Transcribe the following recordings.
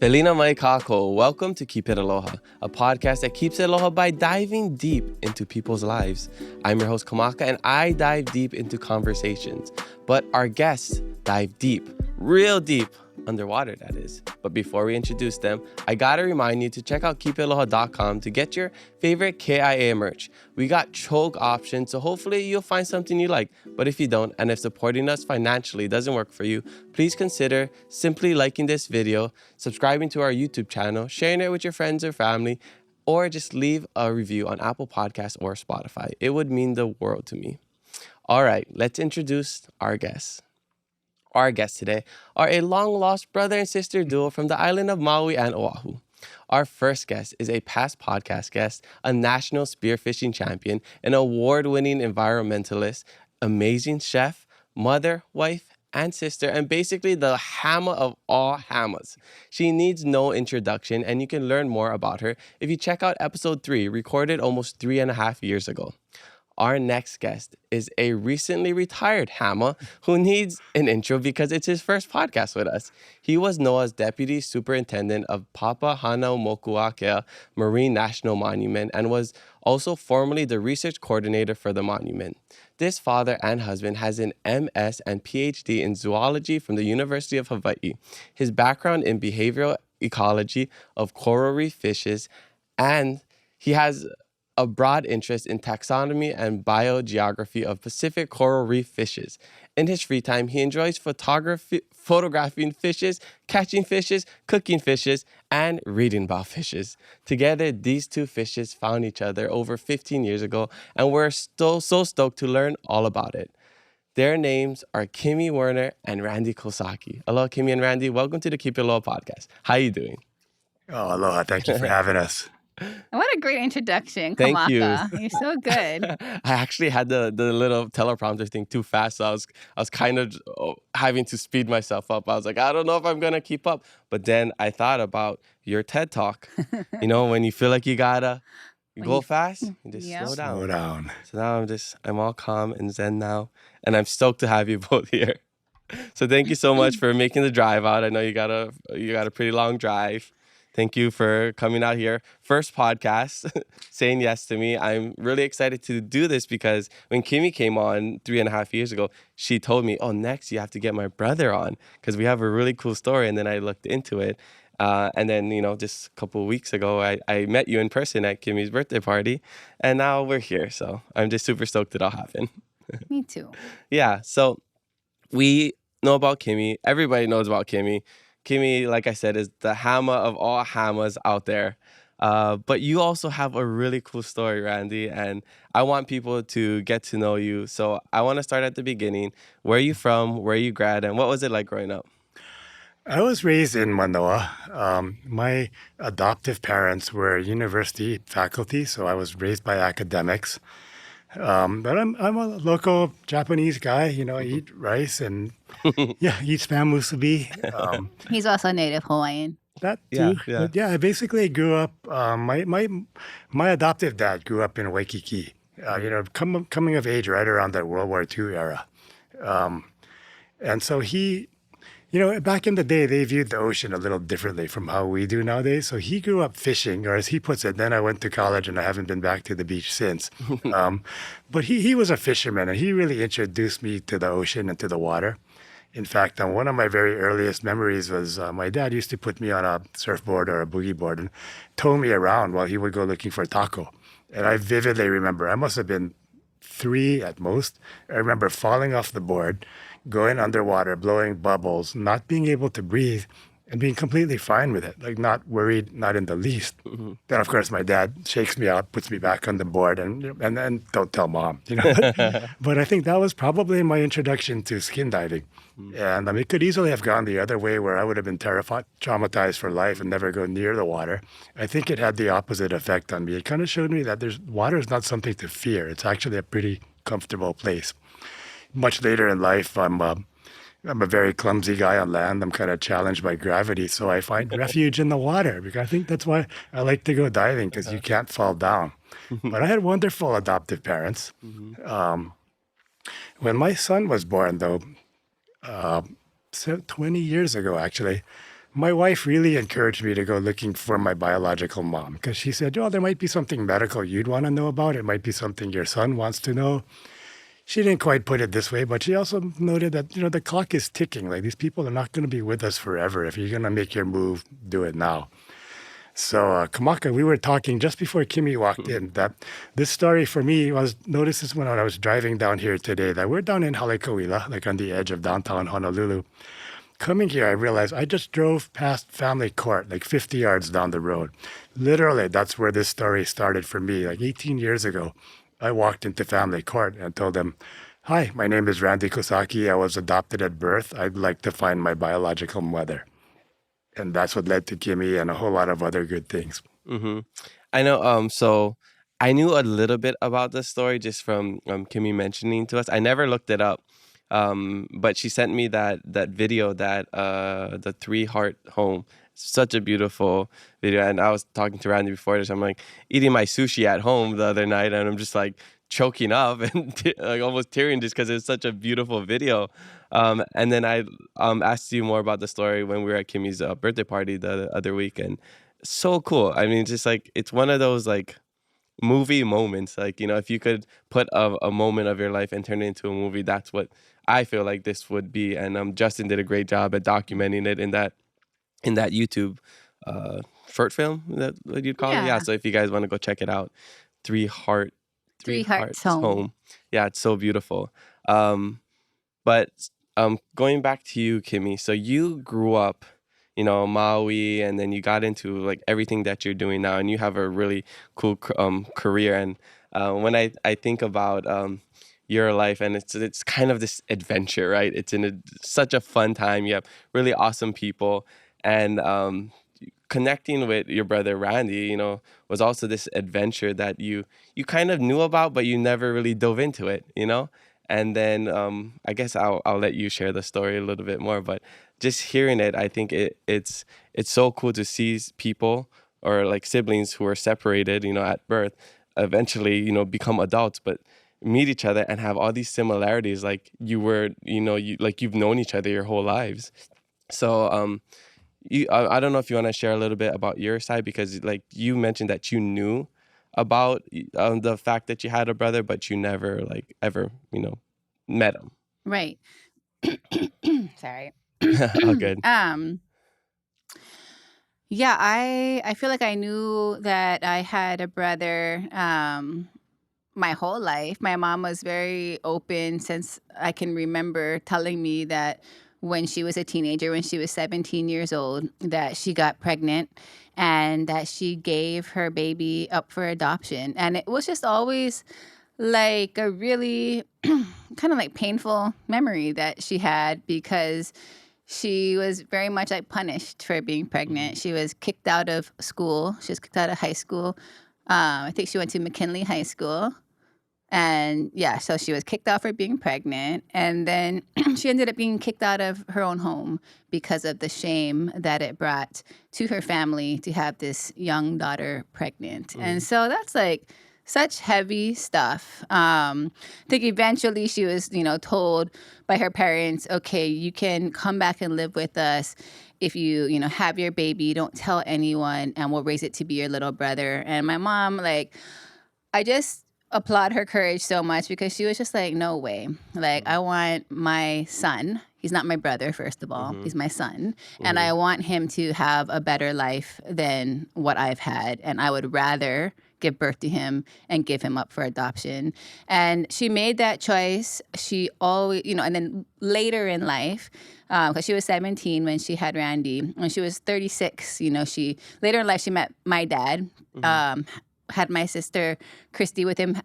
Felina mai kako. Welcome to Keep It Aloha, a podcast that keeps it aloha by diving deep into people's lives. I'm your host, Kamaka, and I dive deep into conversations. But our guests dive deep, real deep, underwater, that is. But before we introduce them, I gotta remind you to check out keepitaloha.com to get your favorite KIA merch. We got choke options, so hopefully you'll find something you like. But if you don't, and if supporting us financially doesn't work for you, please consider simply liking this video, subscribing to our YouTube channel, sharing it with your friends or family, or just leave a review on Apple Podcasts or Spotify. It would mean the world to me. All right, let's introduce our guests. Our guests today are a long-lost brother and sister duo from the island of Maui and O'ahu. Our first guest is a past podcast guest, a national spearfishing champion, an award-winning environmentalist, amazing chef, mother, wife, and sister, and basically the hammer of all hammers. She needs no introduction, and you can learn more about her if you check out episode 3, recorded almost 3.5 years ago. Our next guest is a recently retired hammer who needs an intro because it's his first podcast with us. He was NOAA's Deputy Superintendent of Papahānaumokuākea Marine National Monument and was also formerly the research coordinator for the monument. This father and husband has an MS and Ph.D. in Zoology from the University of Hawaiʻi. His background in behavioral ecology of coral reef fishes, and he has a broad interest in taxonomy and biogeography of Pacific coral reef fishes. In his free time, he enjoys photographing fishes, catching fishes, cooking fishes, and reading about fishes. Together, these two fishes found each other over 15 years ago, and we're so stoked to learn all about it. Their names are Kimi Werner and Randy Kosaki. Aloha, Kimi and Randy. Welcome to the Keep It Aloha podcast. How are you doing? Oh, aloha. Thank you for having us. What a great introduction, Thank Kamaka. you. You're so good. I actually had the little teleprompter thing too fast, so I was kind of having to speed myself up. I was like, I don't know if I'm gonna keep up. But then I thought about your TED Talk. You know, when you feel like you gotta go fast, you just slow down. Slow down. So now I'm all calm and zen now, and I'm stoked to have you both here. So thank you so much for making the drive out. I know you got a pretty long drive. Thank you for coming out here. First podcast, saying yes to me. I'm really excited to do this because when Kimi came on 3.5 years ago, she told me, oh, next you have to get my brother on because we have a really cool story. And then I looked into it. And then, just a couple of weeks ago, I met you in person at Kimi's birthday party. And now we're here. So I'm just super stoked it all happened. Me too. Yeah. So we know about Kimi. Everybody knows about Kimi. Kimi, like I said, is the hammer of all hammers out there. But you also have a really cool story, Randy, and I want people to get to know you. So I want to start at the beginning. Where are you from? Where you grad? And what was it like growing up? I was raised in Manoa. My adoptive parents were university faculty, so I was raised by academics. But I'm a local Japanese guy. I eat rice and eat spam musubi. He's also native Hawaiian. That too. Yeah. But I basically grew up. My adoptive dad grew up in Waikiki. Coming of age right around that World War II era, and so he. Back in the day, they viewed the ocean a little differently from how we do nowadays. So he grew up fishing, or as he puts it, then I went to college and I haven't been back to the beach since. But he was a fisherman and he really introduced me to the ocean and to the water. In fact, one of my very earliest memories was my dad used to put me on a surfboard or a boogie board and tow me around while he would go looking for taco. And I vividly remember, I must have been 3 at most. I remember falling off the board, going underwater, blowing bubbles, not being able to breathe, and being completely fine with it, like not worried, not in the least. Mm-hmm. Then, of course, my dad shakes me out, puts me back on the board, and then don't tell mom, But I think that was probably my introduction to skin diving. Mm-hmm. And it could easily have gone the other way where I would have been terrified, traumatized for life and never go near the water. I think it had the opposite effect on me. It kind of showed me that water is not something to fear. It's actually a pretty comfortable place. Much later in life, I'm a very clumsy guy on land. I'm kind of challenged by gravity, so I find refuge in the water because I think that's why I like to go diving because you can't fall down. But I had wonderful adoptive parents. Mm-hmm. When my son was born, though, 20 years ago, actually, my wife really encouraged me to go looking for my biological mom because she said, oh, there might be something medical you'd want to know about. It might be something your son wants to know. She didn't quite put it this way, but she also noted that, the clock is ticking. Like, these people are not going to be with us forever. If you're going to make your move, do it now. So, Kamaka, we were talking just before Kimi walked in that this story for me was, notice this when I was driving down here today, that we're down in Haleakauila, like on the edge of downtown Honolulu. Coming here, I realized I just drove past Family Court, like 50 yards down the road. Literally, that's where this story started for me. Like 18 years ago, I walked into Family Court and told them, hi, my name is Randy Kosaki. I was adopted at birth. I'd like to find my biological mother. And that's what led to Kimi and a whole lot of other good things. I know. So I knew a little bit about the story just from Kimi mentioning to us. I never looked it up. But she sent me that video, that the 3-heart home. Such a beautiful video. And I was talking to Randy before this. I'm like eating my sushi at home the other night, and I'm just like choking up and like almost tearing just because it's such a beautiful video. And then I asked you more about the story when we were at Kimi's birthday party the other week, and so cool. I mean, just like it's one of those like movie moments. Like, if you could put a moment of your life and turn it into a movie, that's what I feel like this would be. And Justin did a great job at documenting it in that YouTube short film, that what you'd call it. Yeah. So if you guys want to go check it out, Three Hearts Home. Yeah, it's so beautiful. But going back to you, Kimi. So you grew up, Maui, and then you got into like everything that you're doing now, and you have a really cool career. And when I think about your life, and it's kind of this adventure, right? It's such a fun time. You have really awesome people, and connecting with your brother Randy, was also this adventure that you kind of knew about, but you never really dove into it, And then I guess I'll let you share the story a little bit more, but just hearing it, I think it's so cool to see people or like siblings who are separated, at birth, eventually, become adults, but meet each other and have all these similarities, like you were, you've known each other your whole lives. So I don't know if you want to share a little bit about your side, because like you mentioned that you knew about the fact that you had a brother, but you never like ever, met him. Right. Sorry. Oh, good. Yeah, I feel like I knew that I had a brother my whole life. My mom was very open since I can remember, telling me that when she was a teenager, when she was 17 years old, that she got pregnant and that she gave her baby up for adoption. And it was just always like a really kind of like painful memory that she had, because she was very much like punished for being pregnant. She was kicked out of school. She was kicked out of high school. I think she went to McKinley High School. And yeah, so she was kicked out for being pregnant. And then she ended up being kicked out of her own home because of the shame that it brought to her family to have this young daughter pregnant. And so that's like such heavy stuff. I think eventually she was, told by her parents, okay, you can come back and live with us if you, have your baby. Don't tell anyone, and we'll raise it to be your little brother. And my mom, like, I just applaud her courage so much, because she was just like, no way. Like, I want my son. He's not my brother, first of all. He's my son. And I want him to have a better life than what I've had. And I would rather give birth to him and give him up for adoption. And she made that choice. She always, and then later in life, because she was 17 when she had Randy. When she was 36, she later in life, she met my dad, had my sister Christy with him,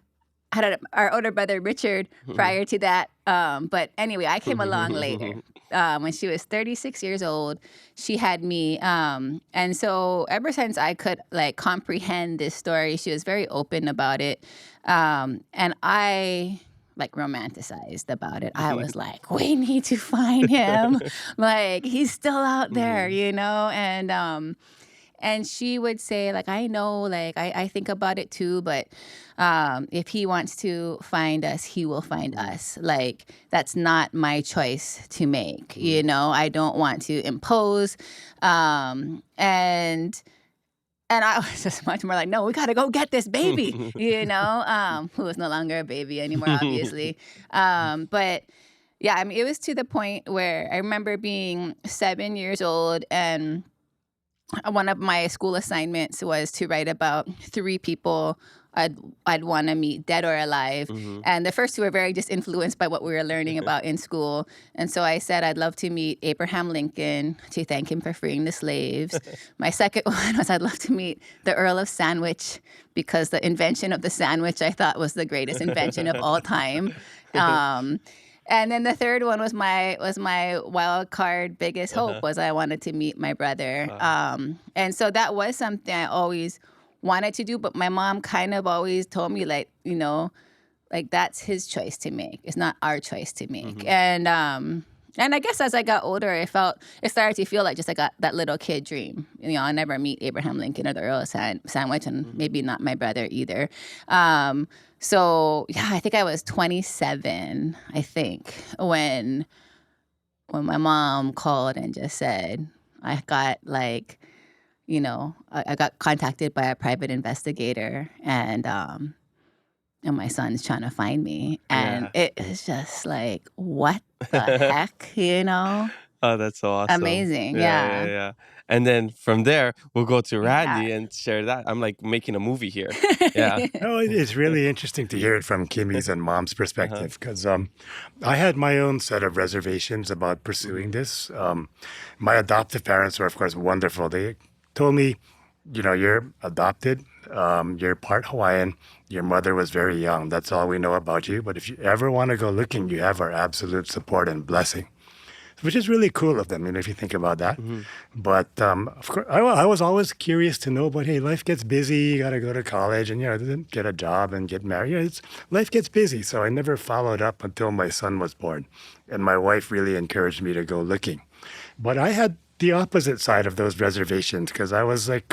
had our older brother Richard prior to that. But anyway, I came along later. When she was 36 years old, she had me. And so ever since I could like comprehend this story, she was very open about it. And I like romanticized about it. I was like, we need to find him. Like, he's still out there, And she would say, like, I know, like, I think about it too, but if he wants to find us, he will find us. Like, that's not my choice to make. You know, I don't want to impose. And I was just much more like, no, we got to go get this baby, you know, who is no longer a baby anymore, obviously. But yeah, I mean, it was to the point where I remember being 7 years old, and one of my school assignments was to write about 3 people I'd want to meet, dead or alive. And the first 2 were very just influenced by what we were learning about in school. And so I said I'd love to meet Abraham Lincoln to thank him for freeing the slaves. My second one was I'd love to meet the Earl of Sandwich, because the invention of the sandwich I thought was the greatest invention of all time. And then the third one was my wild card biggest hope, was I wanted to meet my brother. And so that was something I always wanted to do, but my mom kind of always told me, like, you know, like, that's his choice to make. It's not our choice to make. And I guess as I got older, it started to feel like just like that little kid dream. You know, I'll never meet Abraham Lincoln or the Earl of Sandwich, and maybe not my brother either. So yeah, I think I was 27, I think, when my mom called and just said, I got like, you know, I got contacted by a private investigator, and my son's trying to find me. And it was just like, what the heck, you know? Oh, that's so awesome. Amazing, yeah. Yeah. And then from there, we'll go to Randy and share that. I'm like making a movie here. Yeah. No, it's really interesting to hear it from Kimi's and Mom's perspective, because I had my own set of reservations about pursuing this. My adoptive parents were, of course, wonderful. They told me, you know, you're adopted, you're part Hawaiian, your mother was very young. That's all we know about you. But if you ever want to go looking, you have our absolute support and blessing, which is really cool of them, you know, if you think about that. But of course, I was always curious to know, but hey, life gets busy. You got to go to college and, you know, get a job and get married. You know, life gets busy. So I never followed up until my son was born. And my wife really encouraged me to go looking. But I had the opposite side of those reservations, because I was like,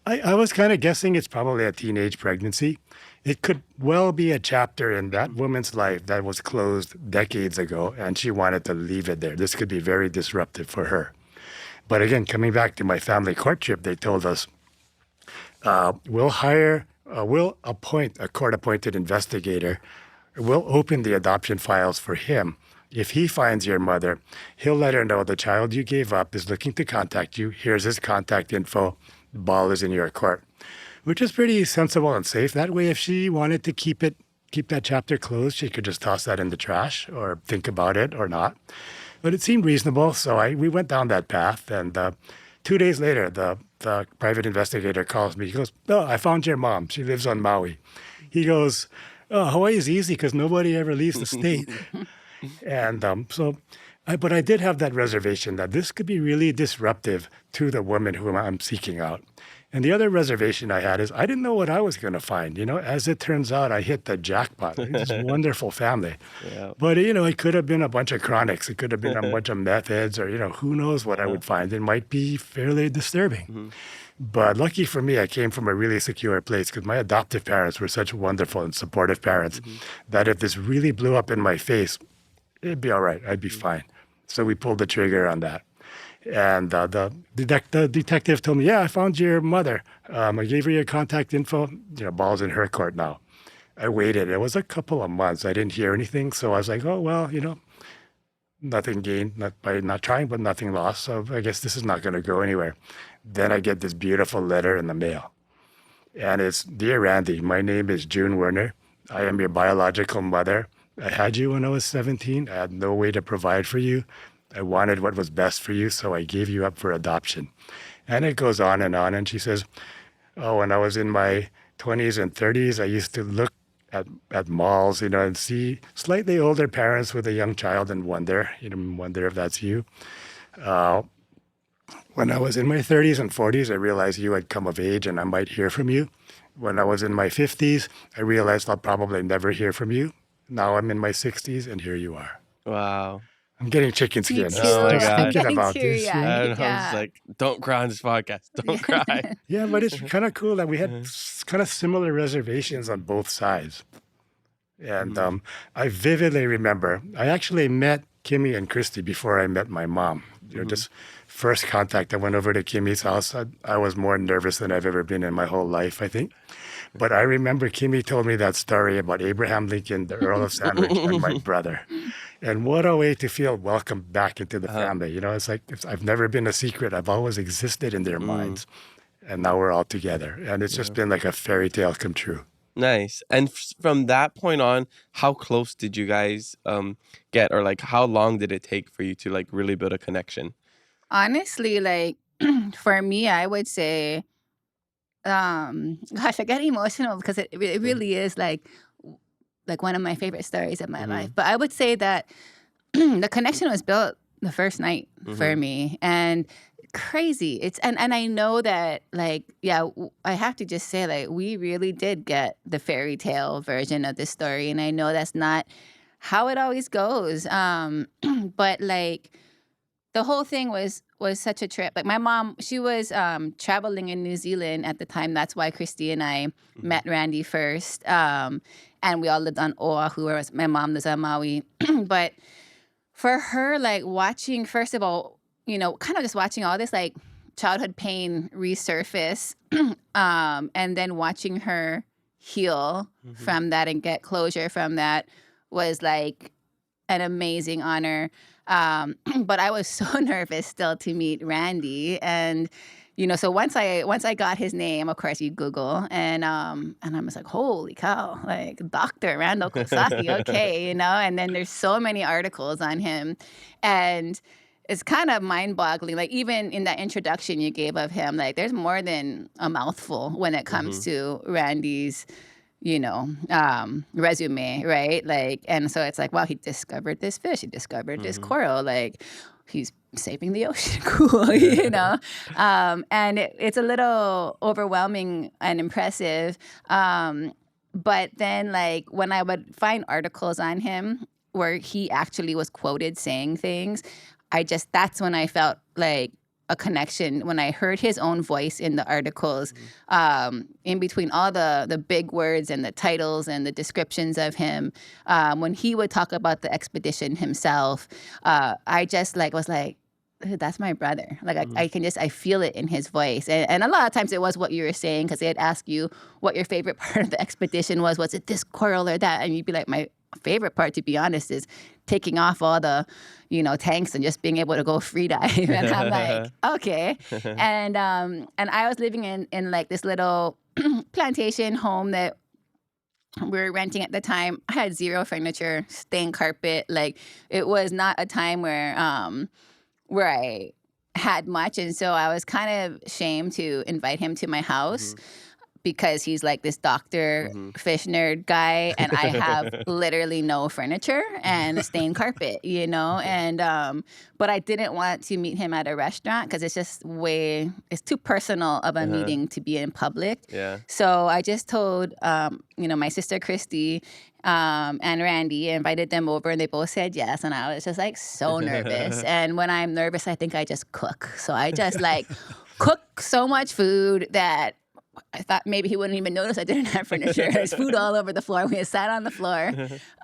I was kind of guessing it's probably a teenage pregnancy. It could well be a chapter in that woman's life that was closed decades ago, and she wanted to leave it there. This could be very disruptive for her. But again, coming back to my family courtship, they told us, we'll appoint a court-appointed investigator. We'll open the adoption files for him. If he finds your mother, he'll let her know the child you gave up is looking to contact you. Here's his contact info. The ball is in your court, which is pretty sensible and safe. That way, if she wanted to keep that chapter closed, she could just toss that in the trash or think about it or not. But it seemed reasonable, so we went down that path. And 2 days later, the private investigator calls me. He goes, "Oh, I found your mom. She lives on Maui." He goes, "Oh, Hawaii is easy because nobody ever leaves the state." And but I did have that reservation that this could be really disruptive to the woman whom I'm seeking out. And the other reservation I had is I didn't know what I was going to find. You know, as it turns out, I hit the jackpot. This wonderful family. Yeah. But, you know, it could have been a bunch of chronics. It could have been a bunch of meth heads, or, you know, who knows what I would find. It might be fairly disturbing. But lucky for me, I came from a really secure place, because my adoptive parents were such wonderful and supportive parents that if this really blew up in my face, it'd be all right. I'd be fine. So we pulled the trigger on that. And the detective told me, "Yeah, I found your mother. I gave her your contact info. You know, ball's in her court now." I waited. It was a couple of months. I didn't hear anything. So I was like, oh, well, you know, nothing gained by not trying, but nothing lost. So I guess this is not going to go anywhere. Then I get this beautiful letter in the mail. And it's, "Dear Randy, my name is June Werner. I am your biological mother. I had you when I was 17. I had no way to provide for you. I wanted what was best for you, so I gave you up for adoption." And it goes on. And she says, "Oh, when I was in my 20s and 30s, I used to look at malls, you know, and see slightly older parents with a young child and wonder if that's you. When I was in my 30s and 40s, I realized you had come of age and I might hear from you. When I was in my 50s, I realized I'll probably never hear from you. Now I'm in my 60s, and here you are." Wow. I'm getting chicken Me skin. too. Oh my Just God. I'm thinking getting about this. teary-eyed. And I was Yeah. like, don't cry on this podcast. Don't cry. Yeah, but it's kind of cool that we had kind of similar reservations on both sides. And I vividly remember, I actually met Kimmy and Christy before I met my mom. Just first contact, I went over to Kimmy's house. I was more nervous than I've ever been in my whole life, I think. But I remember Kimmy told me that story about Abraham Lincoln, the Earl of Sandwich, and my brother. And what a way to feel welcome back into the family. It's like I've never been a secret. I've always existed in their minds. And now we're all together. And it's just been like a fairy tale come true. Nice. And from that point on, how close did you guys get, or like how long did it take for you to like really build a connection? Honestly, like for me, I would say, gosh, I get emotional because it really is like one of my favorite stories of my life. But I would say that the connection was built the first night for me, and crazy. And I know that like, yeah, I have to just say like we really did get the fairy tale version of this story, and I know that's not how it always goes. But like the whole thing was such a trip. Like my mom, she was traveling in New Zealand at the time. That's why Christy and I met Randy first. And we all lived on O'ahu, whereas my mom lives on Maui. But for her, like watching, first of all, kind of just watching all this like childhood pain resurface, and then watching her heal from that and get closure from that was like an amazing honor. But I was so nervous still to meet Randy, and so once I got his name, of course you Google, and I was like, holy cow, like Dr. Randall Kosaki, okay, and then there's so many articles on him, and it's kind of mind-boggling. Like even in that introduction you gave of him, like there's more than a mouthful when it comes to Randy's resume, right? Like, and so it's like, wow, he discovered this fish, he discovered this coral, like he's saving the ocean, cool, and it's a little overwhelming and impressive. But then like when I would find articles on him where he actually was quoted saying things, that's when I felt like a connection, when I heard his own voice in the articles, in between all the big words and the titles and the descriptions of him, when he would talk about the expedition himself, I just like was like, that's my brother. Like I feel it in his voice. And a lot of times it was what you were saying, because they'd ask you what your favorite part of the expedition was. Was it this coral or that? And you'd be like, my favorite part, to be honest, is taking off all the, tanks and just being able to go free dive. And I'm like, okay. And I was living in like this little plantation home that we were renting at the time. I had zero furniture, stained carpet. Like it was not a time where I had much. And so I was kind of ashamed to invite him to my house, because he's like this doctor fish nerd guy, and I have literally no furniture and a stained carpet, and but I didn't want to meet him at a restaurant because it's just it's too personal of a meeting to be in public. Yeah. So I just told my sister Christy and Randy, invited them over, and they both said yes, and I was just like so nervous. And when I'm nervous, I think I just cook. So I just like cook so much food that I thought maybe he wouldn't even notice I didn't have furniture. There's food all over the floor. We sat on the floor.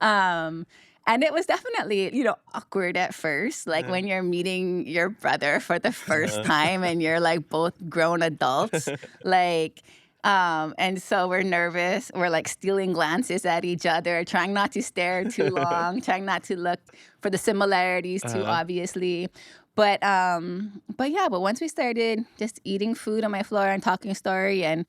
And it was definitely, awkward at first. Like when you're meeting your brother for the first time and you're like both grown adults. Like, and so we're nervous. We're like stealing glances at each other, trying not to stare too long, trying not to look for the similarities too obviously. But once we started just eating food on my floor and talking story and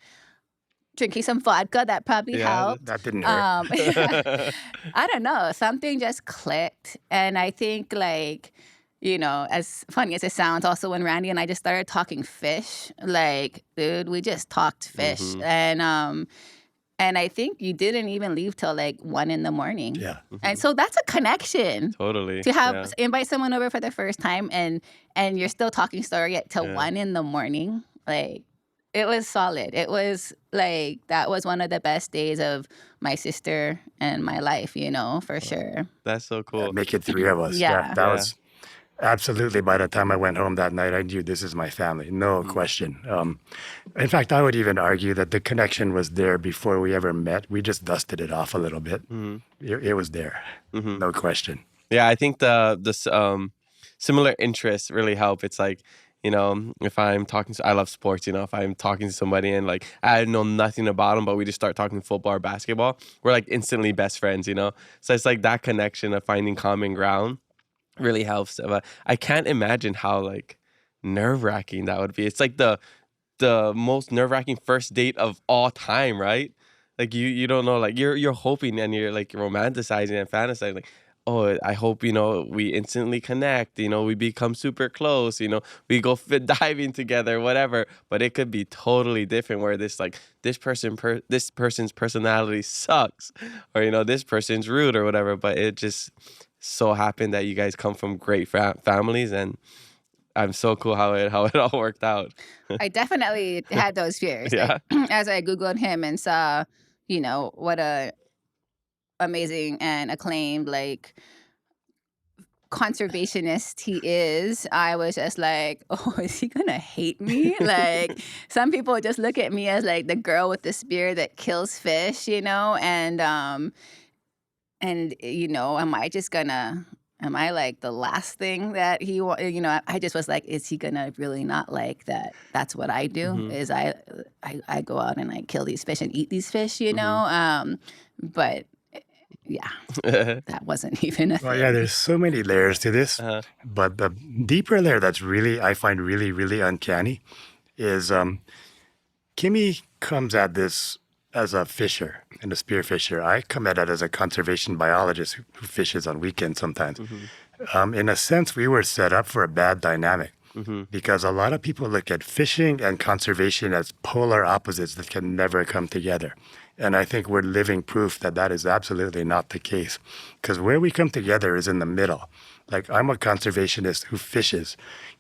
drinking some vodka, that probably helped. That didn't hurt. I don't know. Something just clicked. And I think like, as funny as it sounds, also when Randy and I just started talking fish, like, dude, we just talked fish. And I think you didn't even leave till like 1 a.m. Yeah. And so that's a connection. Totally. To invite someone over for the first time and you're still talking story till 1 a.m. Like It was solid. It was like, that was one of the best days of my sister and my life, for sure. That's so cool. Make it three of us. Yeah. That was absolutely. By the time I went home that night, I knew this is my family, no question. In fact, I would even argue that the connection was there before we ever met. We just dusted it off a little bit. It was there, no question. Yeah, I think the similar interests really help. It's like, if I'm talking to, I love sports, if I'm talking to somebody and like I know nothing about them, but we just start talking football or basketball, we're like instantly best friends, So it's like that connection of finding common ground really helps. But I can't imagine how like nerve-wracking that would be. It's like the most nerve-wracking first date of all time, right? Like you don't know, like you're hoping and you're like romanticizing and fantasizing, like, oh, I hope, we instantly connect, we become super close, we go diving together, whatever. But it could be totally different where this person's personality sucks, or, this person's rude or whatever. But it just so happened that you guys come from great families, and I'm so cool how it all worked out. I definitely had those fears. Yeah. Like, as I Googled him and saw, what a amazing and acclaimed like conservationist he is, I was just like, oh, is he gonna hate me? Like, some people just look at me as like the girl with the spear that kills fish, and am I like the last thing that he I just was like, is he gonna really not like that? That's what I do, is I go out and I kill these fish and eat these fish, but yeah, that wasn't even a thing. Well, yeah, there's so many layers to this, but the deeper layer that's I find really, really uncanny is Kimi comes at this as a fisher and a spearfisher. I come at it as a conservation biologist who fishes on weekends sometimes. In a sense, we were set up for a bad dynamic because a lot of people look at fishing and conservation as polar opposites that can never come together. And I think we're living proof that that is absolutely not the case, because where we come together is in the middle. Like, I'm a conservationist who fishes.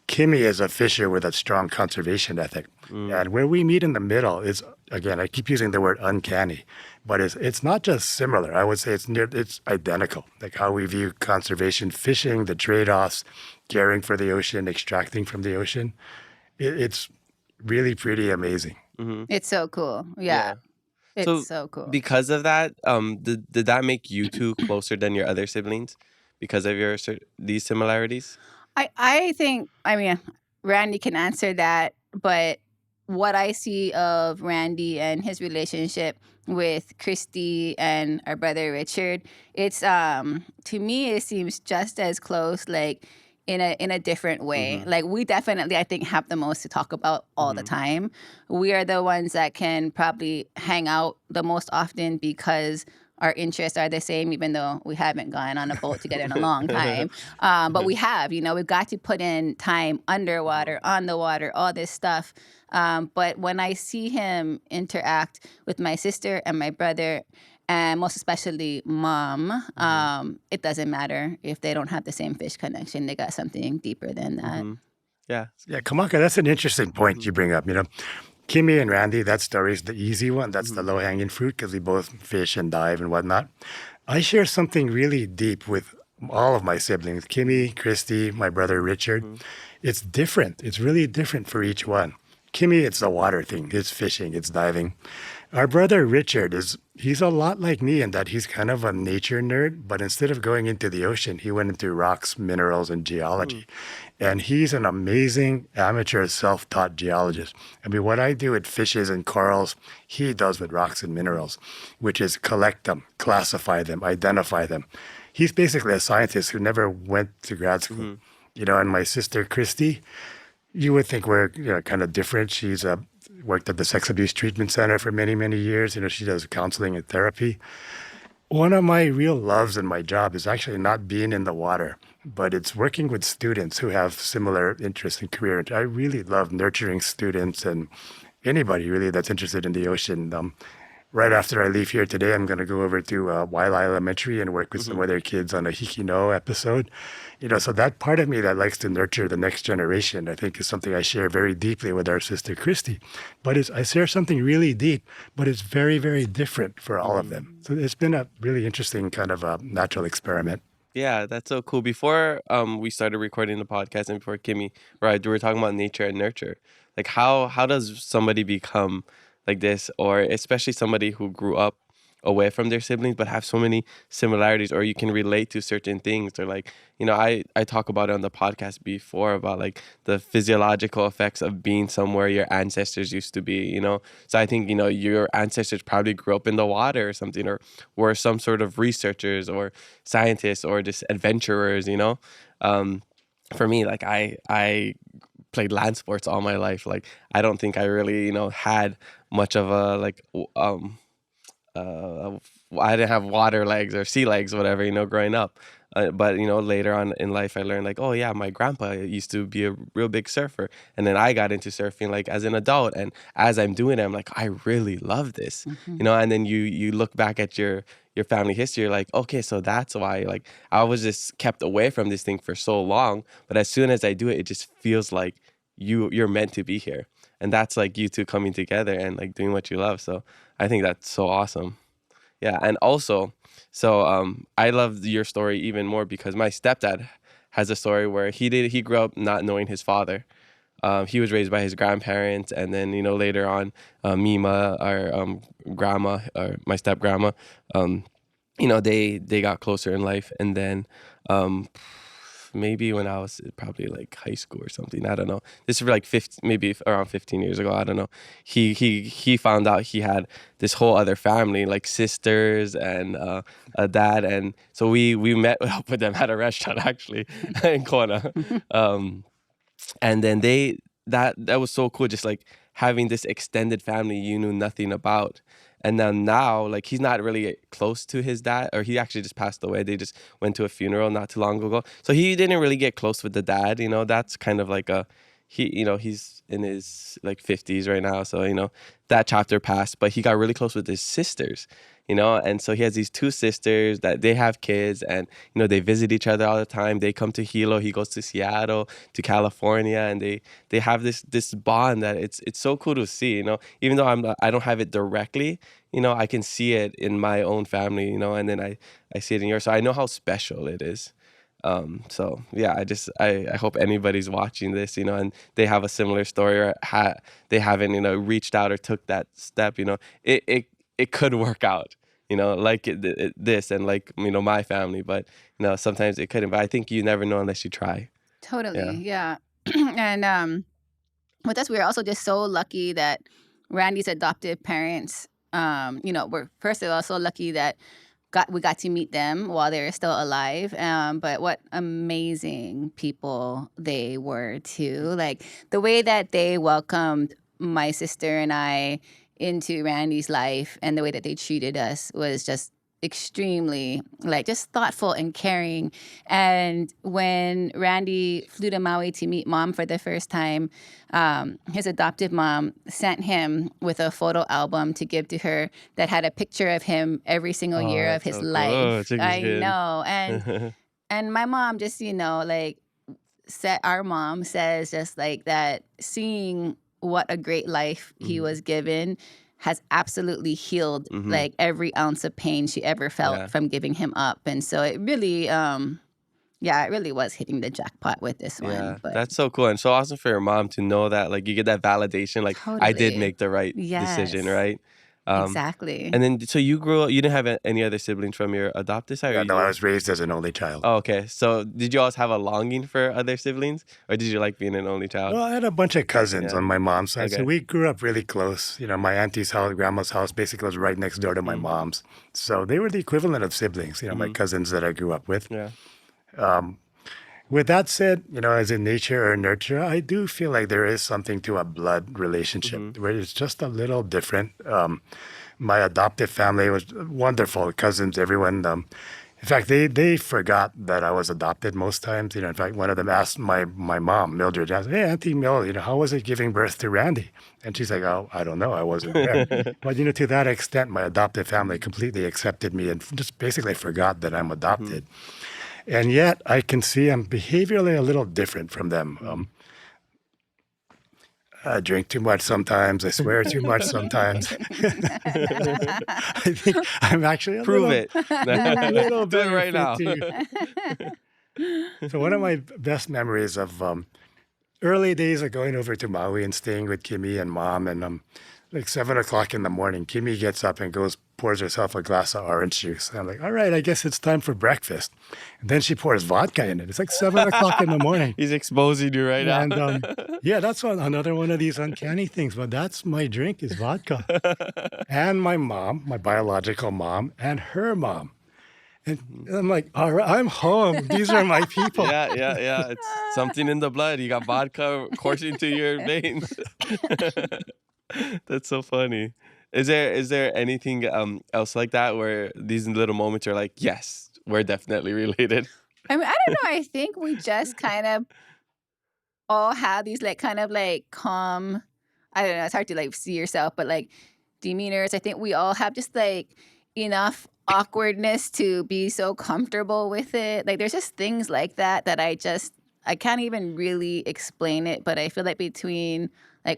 Kimi is a fisher with a strong conservation ethic. And where we meet in the middle is, again, I keep using the word uncanny, but it's not just similar. I would say it's identical. Like how we view conservation, fishing, the trade-offs, caring for the ocean, extracting from the ocean. It's really pretty amazing. It's so cool. Yeah. It's so cool. Because of that, did that make you two closer than your other siblings because of these similarities? I think, Randy can answer that, but what I see of Randy and his relationship with Christy and our brother Richard, it's to me it seems just as close, like in a different way. Like, we definitely, I think, have the most to talk about all the time. We are the ones that can probably hang out the most often because our interests are the same, even though we haven't gone on a boat together in a long time. But we have, we've got to put in time underwater, on the water, all this stuff. But when I see him interact with my sister and my brother, and most especially mom, it doesn't matter if they don't have the same fish connection. They got something deeper than that. Yeah. Yeah, Kamaka, that's an interesting point you bring up. Kimi and Randy, that story is the easy one. That's the low-hanging fruit because we both fish and dive and whatnot. I share something really deep with all of my siblings, Kimi, Christy, my brother Richard. It's different. It's really different for each one. Kimi, it's the water thing. It's fishing. It's diving. Our brother Richard he's a lot like me in that he's kind of a nature nerd, but instead of going into the ocean, he went into rocks, minerals, and geology. And he's an amazing amateur self-taught geologist. What I do with fishes and corals, he does with rocks and minerals, which is collect them, classify them, identify them. He's basically a scientist who never went to grad school. And my sister Christy, you would think we're kind of different. She's worked at the Sex Abuse Treatment Center for many, many years. She does counseling and therapy. One of my real loves in my job is actually not being in the water, but it's working with students who have similar interests and career. I really love nurturing students and anybody really that's interested in the ocean. right after I leave here today, I'm going to go over to Wailea Elementary and work with Mm-hmm. some of their kids on a Hikino episode. So that part of me that likes to nurture the next generation, I think is something I share very deeply with our sister Christy. But I share something really deep, but it's very, very different for all of them. So it's been a really interesting kind of a natural experiment. Yeah, that's so cool. Before we started recording the podcast and before Kimmy, right, we were talking about nature and nurture. Like how does somebody become like this, or especially somebody who grew up away from their siblings but have so many similarities, or you can relate to certain things, or like, I talk about it on the podcast before about like the physiological effects of being somewhere your ancestors used to be. So I think, your ancestors probably grew up in the water or something, or were some sort of researchers or scientists or just adventurers. For me, like I played land sports all my life. Like I don't think I really, had much of a like uh, I didn't have water legs or sea legs, whatever, growing up. But later on in life, I learned like, oh yeah, my grandpa used to be a real big surfer, and then I got into surfing like as an adult. And as I'm doing it, I'm like, I really love this, Mm-hmm. And then you look back at your family history, you're like, okay, so that's why like I was just kept away from this thing for so long. But as soon as I do it, it just feels like you're meant to be here, and that's like you two coming together and like doing what you love. So I think that's so awesome. Yeah, and also, so I love your story even more because my stepdad has a story where he grew up not knowing his father. He was raised by his grandparents, and then later on, Mima, our grandma, or my step grandma, they got closer in life, and then maybe when I was probably like high school or something, I don't know. This is like 15, maybe around 15 years ago. I don't know. He found out he had this whole other family, like sisters and a dad, and so we met up with them at a restaurant actually in Kona, and then that was so cool, just like having this extended family you knew nothing about. And then now, like, he's not really close to his dad, or he actually just passed away. They just went to a funeral not too long ago. So he didn't really get close with the dad. That's kind of like he's in his like 50s right now. So, that chapter passed, but he got really close with his sisters. And so he has these two sisters that they have kids, and, they visit each other all the time. They come to Hilo, he goes to Seattle, to California, and they have this bond that it's so cool to see, even though I don't have it directly, I can see it in my own family, and then I see it in yours. So I know how special it is. So yeah, I hope anybody's watching this, and they have a similar story, or they haven't, reached out or took that step, it could work out, like this and like, my family, but sometimes it couldn't. But I think you never know unless you try. Totally. Yeah. Yeah. And with us, we were also just so lucky that Randy's adoptive parents, were first of all so lucky that we got to meet them while they were still alive. But what amazing people they were too. Like the way that they welcomed my sister and I into Randy's life, and the way that they treated us was just extremely like just thoughtful and caring. And when Randy flew to Maui to meet mom for the first time, his adoptive mom sent him with a photo album to give to her that had a picture of him every single year of That's his so cool. life. Chicken's I good. know. And my mom just, like our mom says just like that, seeing what a great life he was given has absolutely healed like every ounce of pain she ever felt Yeah. from giving him up. And so it really, it really was hitting the jackpot with this Yeah, one. But that's so cool, and so awesome for your mom to know that, like, you get that validation, like, I did totally. make the right decision, Yes, right? exactly. And then, so you grew up, you didn't have any other siblings from your adopted side, or Yeah, no, I you? was raised as an only child. Oh, okay. So did you always have a longing for other siblings, or did you like being an only child? Well, I had a bunch of cousins Yeah. on my mom's side, so Okay. we grew up really close. My auntie's house, grandma's house, basically was right next door to my mom's. So they were the equivalent of siblings, my cousins that I grew up with. Yeah. With that said, as in nature or nurture, I do feel like there is something to a blood relationship where it's just a little different. My adoptive family was wonderful, cousins, everyone. In fact, they forgot that I was adopted most times. In fact, one of them asked my mom, Mildred, asked, "Hey, Auntie Mil, how was it giving birth to Randy?" And she's like, "Oh, I don't know. I wasn't there." But, to that extent, my adopted family completely accepted me and just basically forgot that I'm adopted. And yet I can see I'm behaviorally a little different from them. I drink too much sometimes. I swear too much sometimes. I think I'm actually Prove it. a little Do it better right now. So one of my best memories of early days of going over to Maui and staying with Kimi and Mom, and like 7 o'clock in the morning, Kimi gets up and pours herself a glass of orange juice. And I'm like, all right, I guess it's time for breakfast. And then she pours vodka in it. It's like 7 o'clock in the morning. He's exposing you right now. And yeah, that's another one of these uncanny things. But that's my drink is vodka. And my mom, my biological mom, and her mom. And I'm like, all right, I'm home. These are my people. Yeah. It's something in the blood. You got vodka coursing through your veins. That's so funny. Is there anything else like that where these little moments are like, yes, we're definitely related? I mean, I don't know. I think we just kind of all have these kind of calm, I don't know, it's hard to see yourself, but demeanors. I think we all have just enough awkwardness to be so comfortable with it. There's just things like that I can't even really explain it, but I feel like between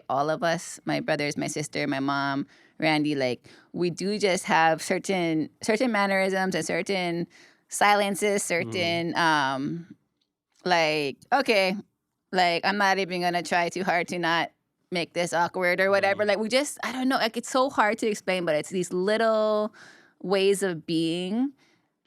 all of us, my brothers, my sister, my mom, Randy, we do just have certain mannerisms and certain silences, certain okay, I'm not even gonna try too hard to not make this awkward or whatever. We just, I don't know, it's so hard to explain, but it's these little ways of being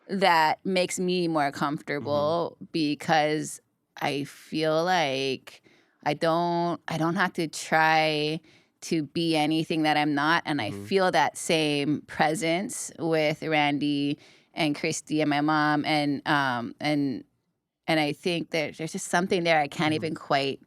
that makes me more comfortable because I feel like I don't have to try to be anything that I'm not, and I feel that same presence with Randy and Christy and my mom, and I think that there's just something there I can't even quite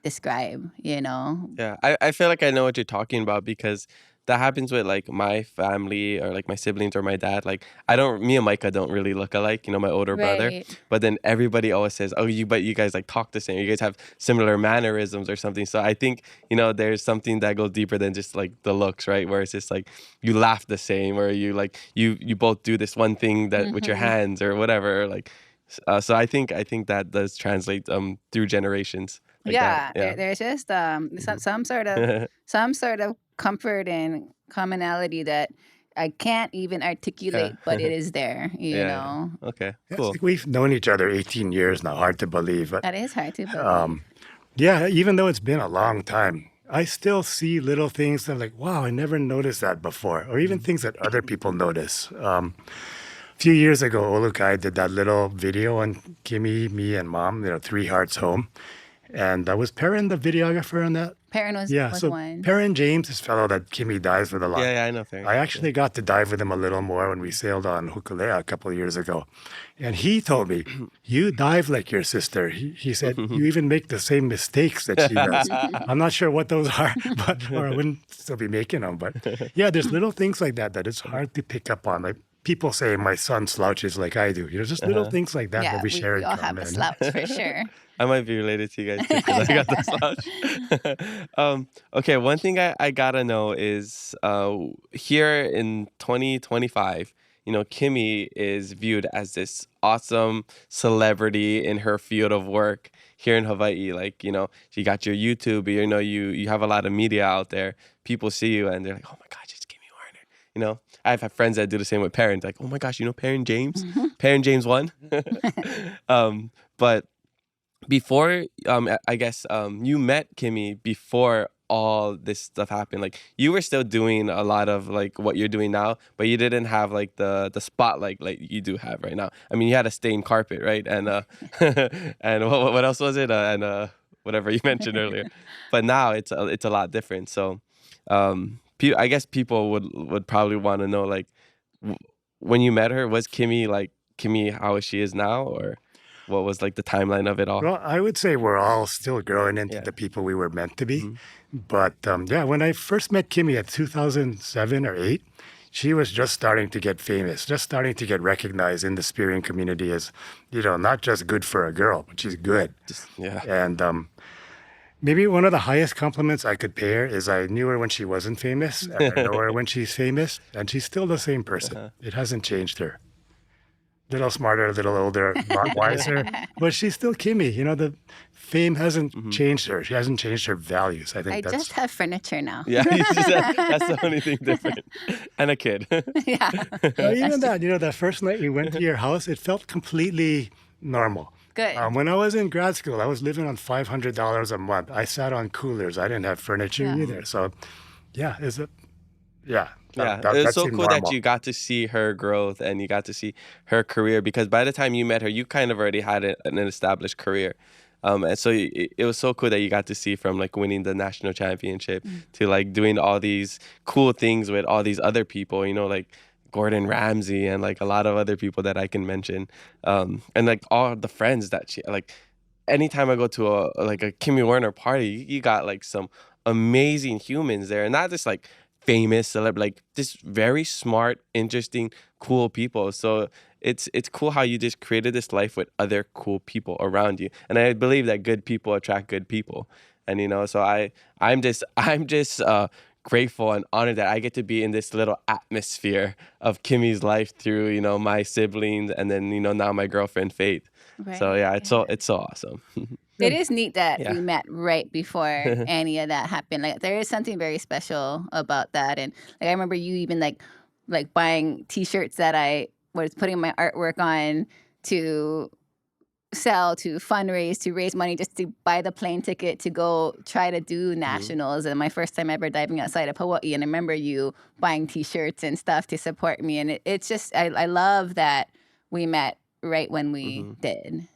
describe, Yeah, I feel like I know what you're talking about because that happens with my family or my siblings or my dad. Me and Micah don't really look alike, my older brother. Right. But then everybody always says, "Oh, you guys talk the same. You guys have similar mannerisms or something." So I think there's something that goes deeper than just the looks, right? Where it's just you laugh the same, or you both do this one thing that with your hands or whatever. So I think that does translate through generations. There's just some sort of comfort and commonality that I can't even articulate, but it is there, you know. Okay, It's cool. we've known each other 18 years now. Hard to believe. But, That is hard to believe. yeah, even though it's been a long time, I still see little things that I'm like, wow, I never noticed that before. Or even things that other people notice. A few years ago, Olukai did that little video on Kimi, me, and Mom, 3 Hearts Home. And was Perrin the videographer on that? Perrin was so one. Perrin James, this fellow that Kimi dives with a lot. Yeah, I know Perrin. I actually got to dive with him a little more when we sailed on Hukulea a couple of years ago. And he told me, you dive like your sister. He said, you even make the same mistakes that she does. I'm not sure what those are, or I wouldn't still be making them. But yeah, there's little things like that it's hard to pick up on. People say my son slouches like I do. Just little things like that that we share in all common. have a slouch for sure. I might be related to you guys too because I got the slouch. Okay, one thing I gotta know is here in 2025, Kimi is viewed as this awesome celebrity in her field of work here in Hawaii. You got your YouTube, you have a lot of media out there. People see you and they're like, oh my gosh, it's Kimi Werner. I've had friends that do the same with Perrin. Oh my gosh, Perrin James? Perrin James 1? But before, I guess you met Kimi before all this stuff happened. You were still doing a lot of what you're doing now, but you didn't have the spotlight like you do have right now. I mean, you had a stained carpet, right? And and what else was it? And whatever you mentioned earlier. But now it's a lot different. So I guess people would probably want to know when you met her, was Kimi Kimi how she is now, or what was the timeline of it all? Well, I would say we're all still growing into the people we were meant to be. But yeah, when I first met Kimi at 2007 or 8, she was just starting to get famous, just starting to get recognized in the spearing community as, not just good for a girl, but she's good. Yeah. And maybe one of the highest compliments I could pay her is I knew her when she wasn't famous, and I know her when she's famous, and she's still the same person. It hasn't changed her. Little smarter, a little older, a lot wiser, but she's still Kimi. The fame hasn't changed her. She hasn't changed her values. I think I that's just have furniture now. Yeah, that's the only thing different. And a kid. Yeah. even that. That first night we went to your house, it felt completely normal. Good. When I was in grad school, I was living on $500 a month. I sat on coolers. I didn't have furniture either. So, yeah, It was that's so cool normal. that you got to see her growth and you got to see her career, because by the time you met her, you kind of already had an established career. And so it was so cool that you got to see from like winning the national championship to like doing all these cool things with all these other people, like Gordon Ramsay and like a lot of other people that I can mention. And like all the friends that she, like anytime I go to a Kimi Werner party, you got like some amazing humans there, and not just like famous celeb, like just very smart, interesting, cool people. So it's cool how you just created this life with other cool people around you, and I believe that good people attract good people. And so I'm just grateful and honored that I get to be in this little atmosphere of Kimi's life through my siblings, and then now my girlfriend Faith. Right. So yeah, it's so awesome. It is neat that Yeah. we met right before any of that happened. Like there is something very special about that, and like I remember you even like buying T-shirts that I was putting my artwork on to sell, to fundraise, to raise money, just to buy the plane ticket to go try to do nationals. And my first time ever diving outside of Hawaii, and I remember you buying T-shirts and stuff to support me, and it's just I love that we met right when we did.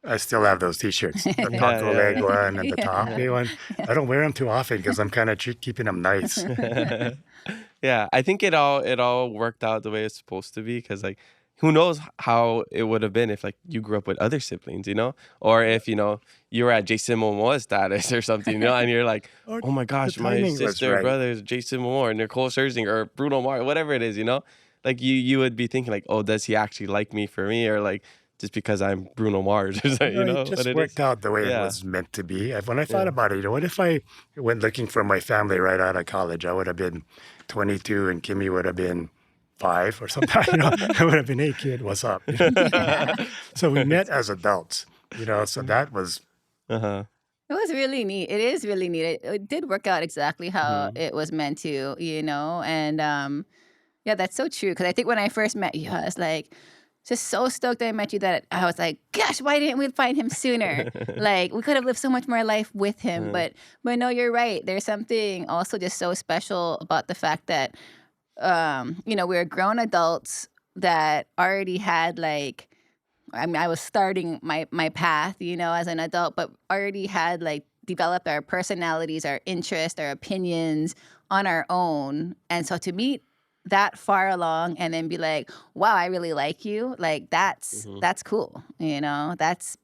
I still have those T-shirts, the taco leg one and the tape one. I don't wear them too often because I'm kind of keeping them nice. Yeah, I think it all worked out the way it's supposed to be, because like who knows how it would have been if like you grew up with other siblings, or if you were at Jason Momoa's status or something, and you're like, oh my gosh, the my timing was sister right. brother is Jason Momoa or Nicole Scherzinger or Bruno Mars, whatever it is, like you would be thinking like, oh, does he actually like me for me, or like just because I'm Bruno Mars or something, It just worked out the way it Yeah. was meant to be. When I thought about it, what if I went looking for my family right out of college? I would have been 22 and Kimi would have been 5 or something. I would have been, hey kid, what's up? So we met as adults, so that was. Uh-huh. It was really neat. It is really neat. It did work out exactly how it was meant to, and yeah, that's so true. Because I think when I first met you, I was like, just so stoked that I met you that I was like, gosh, why didn't we find him sooner? Like, we could have lived so much more life with him. But no, you're right. There's something also just so special about the fact that, we're grown adults that already had like, I was starting my path, as an adult, but already had like developed our personalities, our interests, our opinions on our own. And so to meet that far along and then be like, wow, I really like you. Like that's cool. That's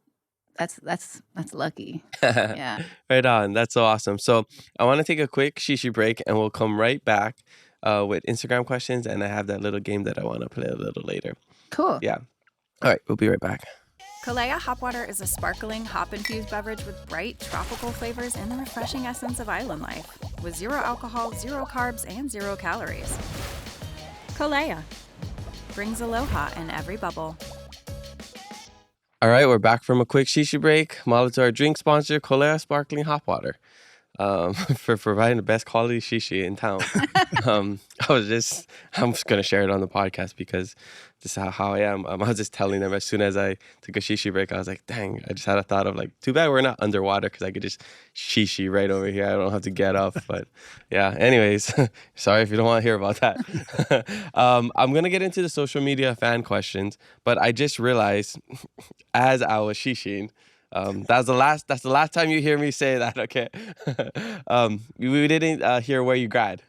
lucky. Yeah. Right on. That's so awesome. So I want to take a quick shishi break, and we'll come right back with Instagram questions. And I have that little game that I want to play a little later. Cool. Yeah. All right. We'll be right back. Kalea Hop Water is a sparkling, hop-infused beverage with bright, tropical flavors and the refreshing essence of island life, with 0 alcohol, 0 carbs, and 0 calories. Kalea brings aloha in every bubble. All right. We're back from a quick shishi break. Mahalo to our drink sponsor, Kolea Sparkling Hop Water, for providing the best quality shishi in town. I'm just going to share it on the podcast because this is how I am. I was just telling them as soon as I took a shishi break, I was like, dang, I just had a thought of like, too bad we're not underwater because I could just shishi right over here. I don't have to get up. But yeah, anyways, sorry if you don't want to hear about that. I'm going to get into the social media fan questions, but I just realized as I was shishiing, that's the last time you hear me say that, okay? We didn't hear where you grad.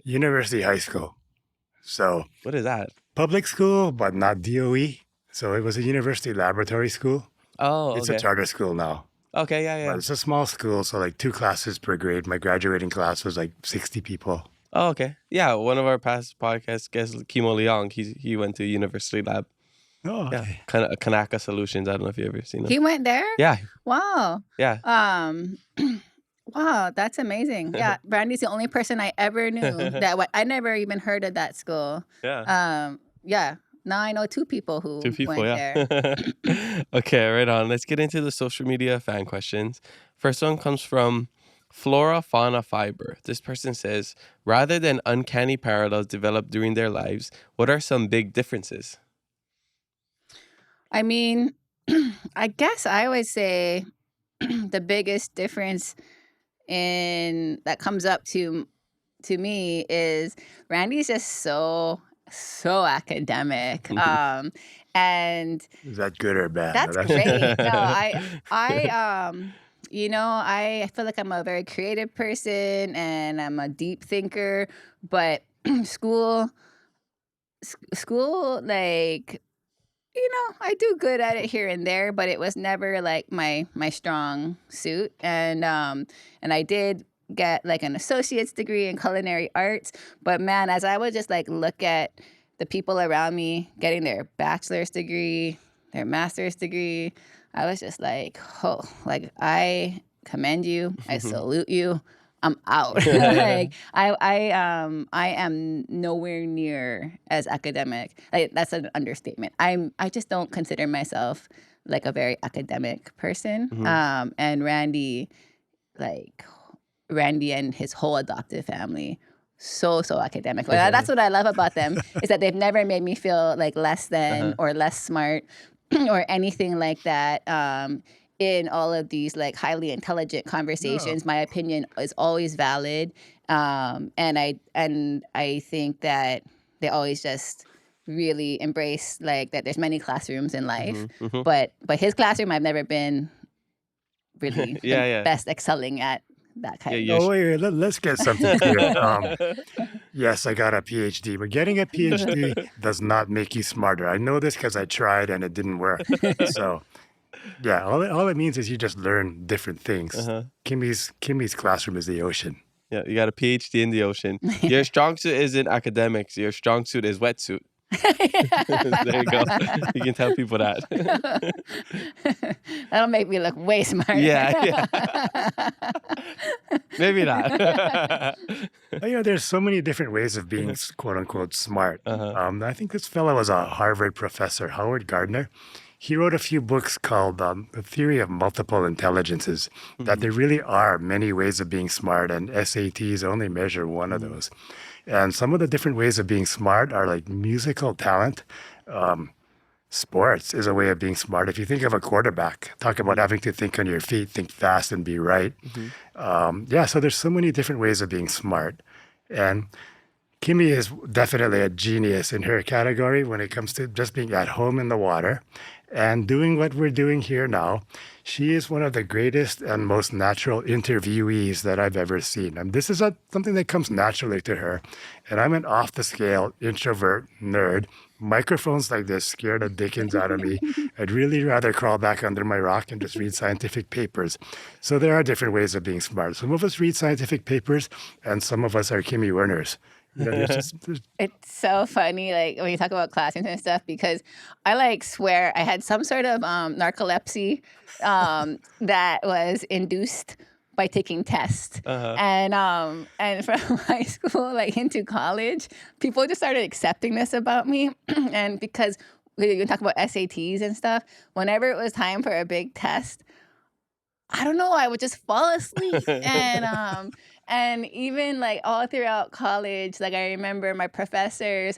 University High School. So What is that? public school, but not DOE. So it was a university laboratory school. Oh, okay. It's a charter school now. Okay, yeah. But it's a small school, so like 2 classes per grade. My graduating class was like 60 people. Oh, okay. Yeah, one of our past podcast guests, Kimo Leong, he went to University Lab. Oh, Yeah, okay. kind of Kanaka Solutions. I don't know if you ever seen He him. went there? Yeah, Wow. yeah. Wow, that's amazing. Yeah, Brandy's the only person I ever knew that I never even heard of that school. Yeah. Yeah. Now I know 2 people Two who people, went yeah. there. Okay, right on. Let's get into the social media fan questions. First one comes from Flora Fauna Fiber. This person says, rather than uncanny parallels developed during their lives, what are some big differences? I mean, I guess I would say the biggest difference in that comes up to me is Randy's just so academic. And Is that good or bad? that's No, great. No, I feel like I'm a very creative person and I'm a deep thinker, but school, like, I do good at it here and there, but it was never like my strong suit. And I did get like an associate's degree in culinary arts, but man, as I would just like look at the people around me getting their bachelor's degree, their master's degree, I was just like, oh, like I commend you, I salute you. I'm out. Like I am nowhere near as academic. Like that's an understatement. I just don't consider myself like a very academic person. And Randy and his whole adoptive family, so academic. Well, that's what I love about them is that they've never made me feel like less than or less smart or anything like that. In all of these like highly intelligent conversations, my opinion is always valid, and I think that they always just really embrace like that. There's many classrooms in life, but his classroom I've never been really the best excelling at that kind of. Oh, wait, let's get something clear. Yes, I got a PhD, but getting a PhD does not make you smarter. I know this because I tried and it didn't work. So. Yeah, all it means is you just learn different things. Kimi's classroom is the ocean. Yeah, you got a PhD in the ocean. Your strong suit isn't academics. Your strong suit is wetsuit. There you go. You can tell people that. That'll make me look way smarter. Yeah. Maybe not. There's so many different ways of being quote unquote smart. I think this fellow was a Harvard professor, Howard Gardner. He wrote a few books called The Theory of Multiple Intelligences, that there really are many ways of being smart, and SATs only measure one of those. And some of the different ways of being smart are like musical talent. Sports is a way of being smart. If you think of a quarterback, talk about having to think on your feet, think fast and be right. So there's so many different ways of being smart. And Kimi is definitely a genius in her category when it comes to just being at home in the water and doing what we're doing here now. She is one of the greatest and most natural interviewees that I've ever seen. And this is something that comes naturally to her. And I'm an off-the-scale introvert nerd. Microphones like this scare the dickens out of me. I'd really rather crawl back under my rock and just read scientific papers. So there are different ways of being smart. Some of us read scientific papers, and some of us are Kimi Werners. It's so funny, like when you talk about classrooms and stuff, because I like swear I had some sort of narcolepsy that was induced by taking tests. And from high school like into college, people just started accepting this about me. And because you talk about SATs and stuff, whenever it was time for a big test, I don't know, I would just fall asleep. And even like all throughout college, like I remember my professors,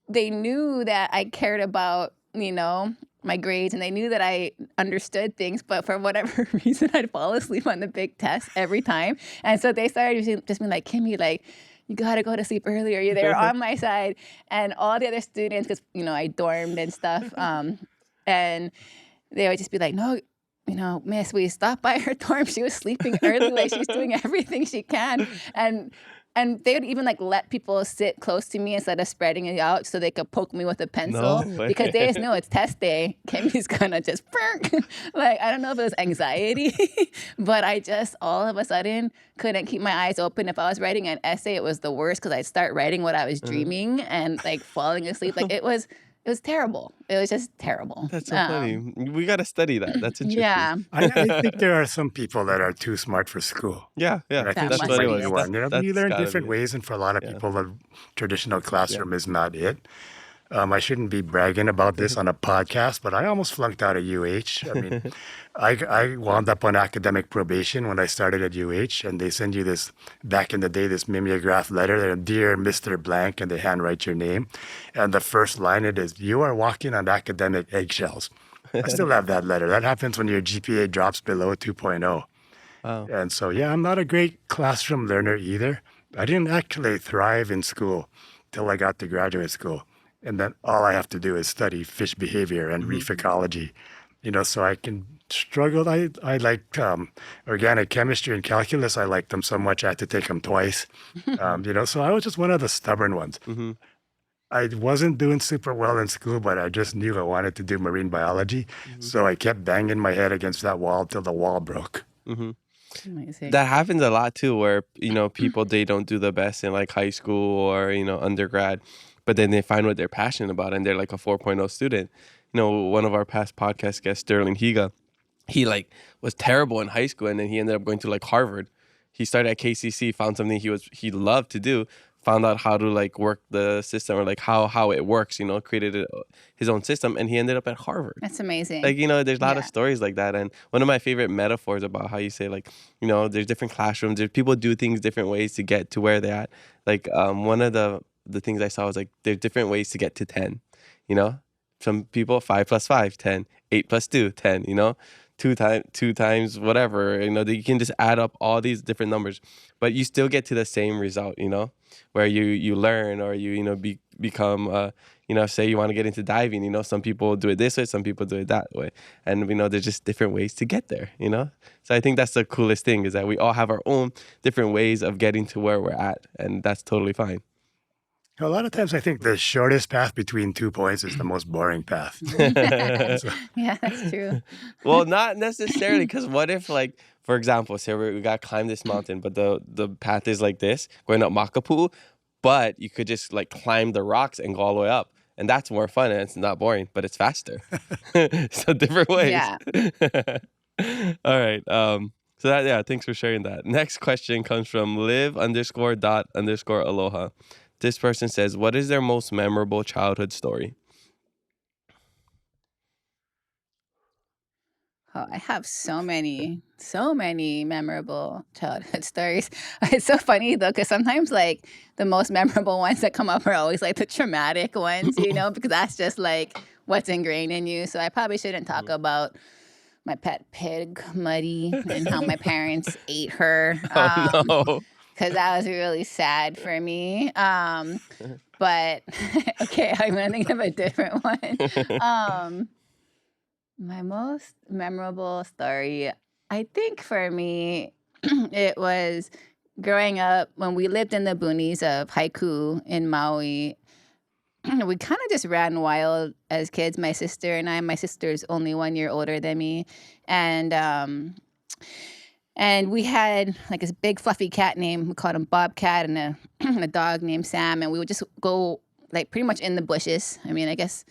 they knew that I cared about, my grades, and they knew that I understood things, but for whatever reason, I'd fall asleep on the big test every time. And so they started just being like, Kimi, like, you got to go to sleep earlier. They were on my side. And all the other students, because, I dormed and stuff, and they would just be like, no, miss, we stopped by her dorm. She was sleeping early, like she's doing everything she can. And And they would even like let people sit close to me instead of spreading it out so they could poke me with a pencil. No way. Because they just know it's test day. Kimmy's gonna just like, I don't know if it was anxiety, but I just all of a sudden couldn't keep my eyes open. If I was writing an essay, it was the worst because I'd start writing what I was dreaming and like falling asleep. Like it was terrible. It was just terrible. That's so funny. We got to study that. That's interesting. Yeah. I think there are some people that are too smart for school. Yeah. And I think That That's must what it be was. it. one. You know, That's you learn gotta different be it. ways, and for a lot of Yeah. people, the traditional classroom is not it. I shouldn't be bragging about this on a podcast, but I almost flunked out of UH. I mean, I wound up on academic probation when I started at UH, and they send you this, back in the day, this mimeograph letter, Dear Mr. Blank, and they handwrite your name. And the first line it is, you are walking on academic eggshells. I still have that letter. That happens when your GPA drops below 2.0. Wow. And so, yeah, I'm not a great classroom learner either. I didn't actually thrive in school till I got to graduate school. And then all I have to do is study fish behavior and reef ecology, you know, so I can struggle. I liked organic chemistry and calculus. I liked them so much I had to take them twice, you know, so I was just one of the stubborn ones. Mm-hmm. I wasn't doing super well in school, but I just knew I wanted to do marine biology. So I kept banging my head against that wall till the wall broke. Mm-hmm. Amazing. That happens a lot too, where, you know, people, they don't do the best in like high school or, you know, undergrad, but then they find what they're passionate about and they're like a 4.0 student. You know, one of our past podcast guests, Sterling Higa, he like was terrible in high school and then he ended up going to like Harvard. He started at KCC, found something he loved to do, found out how to like work the system or like how it works, you know, created his own system, and he ended up at Harvard. That's amazing. Like, you know, there's a lot of Yeah. stories like that. And one of my favorite metaphors about how you say, like, you know, there's different classrooms, there's people do things different ways to get to where they're at. Like, one of the things I saw was like, there's different ways to get to 10, you know? Some people, 5 plus 5, 10, 8 plus 2, 10, you know? Two times whatever, you know, you can just add up all these different numbers, but you still get to the same result, you know, where you learn or you know, become, you know, say you want to get into diving, you know, some people do it this way, some people do it that way. And, you know, there's just different ways to get there, you know? So I think that's the coolest thing, is that we all have our own different ways of getting to where we're at. And that's totally fine. A lot of times I think the shortest path between 2 points is the most boring path. Yeah, that's true. Well, not necessarily, because what if, like, for example, say we got to climb this mountain, but the path is like this, going up Makapu'u, but you could just like climb the rocks and go all the way up. And that's more fun and it's not boring, but it's faster. So different ways. Yeah. All right. So that, yeah, thanks for sharing that. Next question comes from live_dot_aloha. This person says, what is their most memorable childhood story? Oh, I have so many memorable childhood stories. It's so funny though, because sometimes like the most memorable ones that come up are always like the traumatic ones, you know, because that's just like what's ingrained in you. So I probably shouldn't talk about my pet pig, Muddy, and how my parents ate her. Oh, no. Because that was really sad for me. But okay, I'm gonna think of a different one. My most memorable story, I think for me, it was growing up when we lived in the boonies of Haiku in Maui. We kind of just ran wild as kids, my sister and I. My sister's only 1 year older than me. And we had like this big fluffy cat named, we called him Bobcat, and a dog named Sam. And we would just go like pretty much in the bushes. I mean, I guess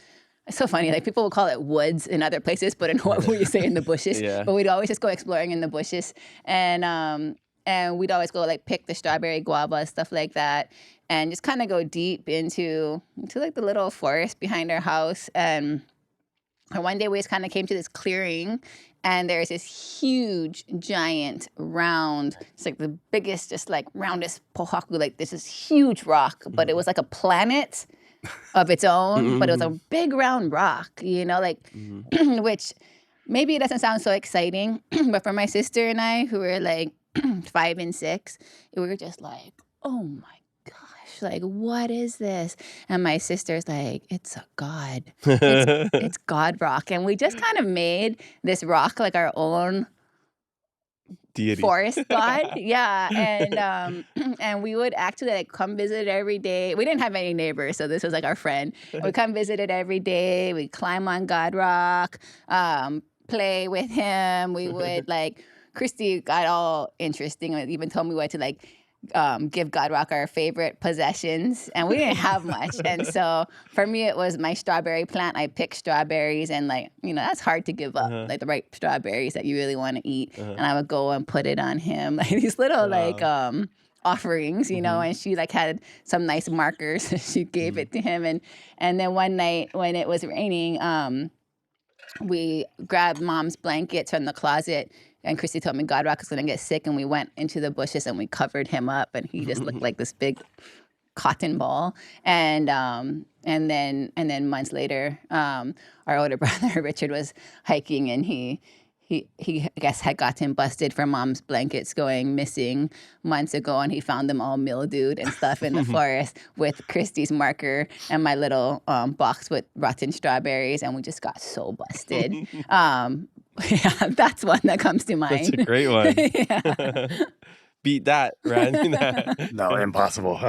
it's so funny. Like people will call it woods in other places, but in Hawaii we say in the bushes. Yeah. But we'd always just go exploring in the bushes. And we'd always go like pick the strawberry guava, stuff like that. And just kind of go deep into like the little forest behind our house. And one day we just kind of came to this clearing, and there's this huge, giant, round, it's like the biggest, just like roundest pohaku, like this is huge rock, but it was like a planet of its own, but it was a big round rock, you know, like, which maybe it doesn't sound so exciting, but for my sister and I, who were like 5 and 6, we were just like, oh my gosh, like, what is this? And my sister's like, it's a god. It's God rock. And we just kind of made this rock like our own deity. forest god. Yeah. And we would actually like come visit every day. We didn't have any neighbors, so this was like our friend. We'd come visit it every day. We'd climb on God Rock, play with him. We would like, Christy got all interesting and even told me what to like give God Rock our favorite possessions, and we didn't have much. And so for me, it was my strawberry plant. I picked strawberries, and like, you know, that's hard to give up, like the ripe strawberries that you really want to eat. And I would go and put it on him, like these little like offerings, you know. And she like had some nice markers. She gave it to him, and then one night when it was raining, we grabbed Mom's blankets from the closet. And Christy told me God Rock was going to get sick, and we went into the bushes and we covered him up, and he just looked like this big cotton ball. And then months later, our older brother Richard was hiking, and he I guess had gotten busted for Mom's blankets going missing months ago, and he found them all mildewed and stuff in the forest with Christy's marker and my little box with rotten strawberries, and we just got so busted. Yeah, that's one that comes to mind. That's a great one. Beat that, Randy. No, impossible.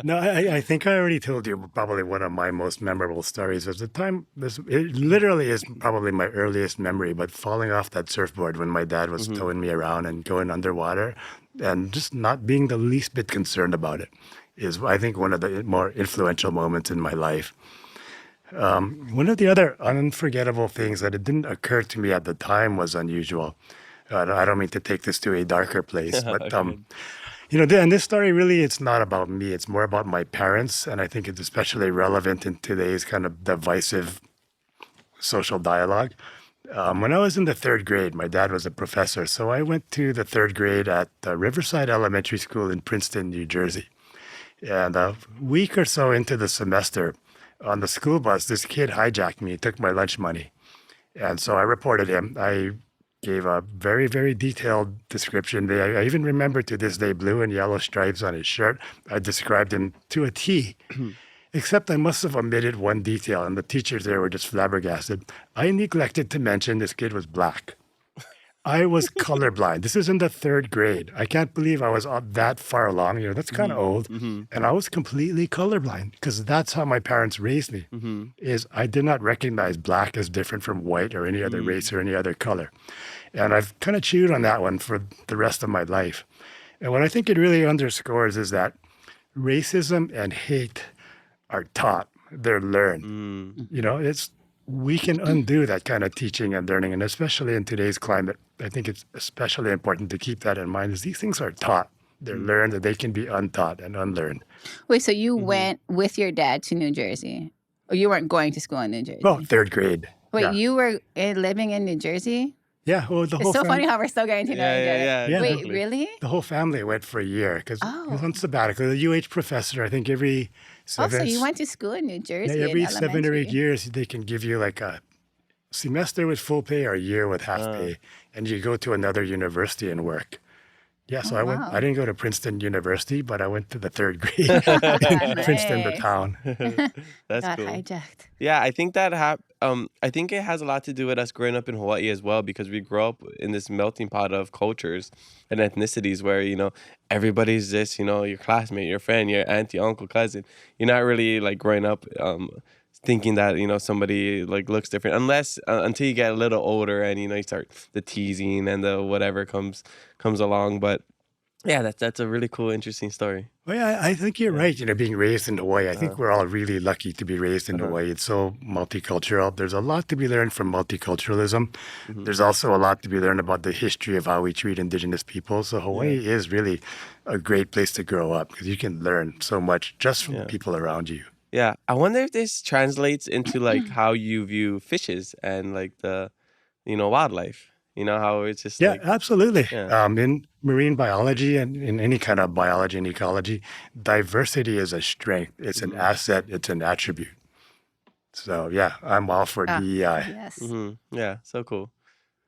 No, I think I already told you probably one of my most memorable stories. At the time, it literally is probably my earliest memory, but falling off that surfboard when my dad was towing me around and going underwater and just not being the least bit concerned about it is, I think, one of the more influential moments in my life. One of the other unforgettable things that it didn't occur to me at the time was unusual. I don't mean to take this to a darker place, but you know, and this story really, it's not about me. It's more about my parents, and I think it's especially relevant in today's kind of divisive social dialogue. When I was in the third grade, my dad was a professor, so I went to the third grade at Riverside Elementary School in Princeton, New Jersey. And a week or so into the semester, on the school bus, this kid hijacked me, took my lunch money. And so I reported him. I gave a very, very detailed description. I even remember to this day blue and yellow stripes on his shirt. I described him to a T, except I must have omitted one detail, and the teachers there were just flabbergasted. I neglected to mention this kid was black. I was colorblind. This is in the third grade. I can't believe I was that far along. You know, that's kind of old. And I was completely colorblind because that's how my parents raised me, is I did not recognize black as different from white or any other race or any other color. And I've kind of chewed on that one for the rest of my life. And what I think it really underscores is that racism and hate are taught. They're learned. You know, we can undo that kind of teaching and learning, and especially in today's climate, I think it's especially important to keep that in mind, is these things are taught. They're learned, that they can be untaught and unlearned. Wait, so you went with your dad to New Jersey? Or you weren't going to school in New Jersey? Well, third grade. Wait, you were living in New Jersey? Yeah, well, the whole It's so funny how we're still getting to know each other. Yeah, Wait, definitely. really? The whole family went for a year because he was on sabbatical. The UH professor, I think every Oh, 7 so you went to school in New Jersey? yeah, every in 7 or 8 elementary. years, they can give you like a semester with full pay or a year with half pay, and you go to another university and work. Yeah, so wow. I didn't go to Princeton University, but I went to the third grade in Princeton, the Nice. town. That's Got cool. hijacked. Yeah, I think that I think it has a lot to do with us growing up in Hawaii as well, because we grow up in this melting pot of cultures and ethnicities where, you know, everybody's just, you know, your classmate, your friend, your auntie, uncle, cousin. You're not really like growing up thinking that, you know, somebody like looks different unless until you get a little older and, you know, you start the teasing and the whatever comes along. But yeah, that's a really cool, interesting story. Well, yeah, I think you're right. You know, being raised in Hawaii, I think we're all really lucky to be raised in Hawaii. It's so multicultural. There's a lot to be learned from multiculturalism. There's also a lot to be learned about the history of how we treat indigenous people. So Hawaii is really a great place to grow up because you can learn so much just from the people around you. Yeah, I wonder if this translates into like how you view fishes and like the, you know, wildlife. You know, how it's just Yeah, like, absolutely. Yeah. In marine biology and in any kind of biology and ecology, diversity is a strength. It's an asset. It's an attribute. So yeah, I'm all for DEI. Yes. yeah, so cool.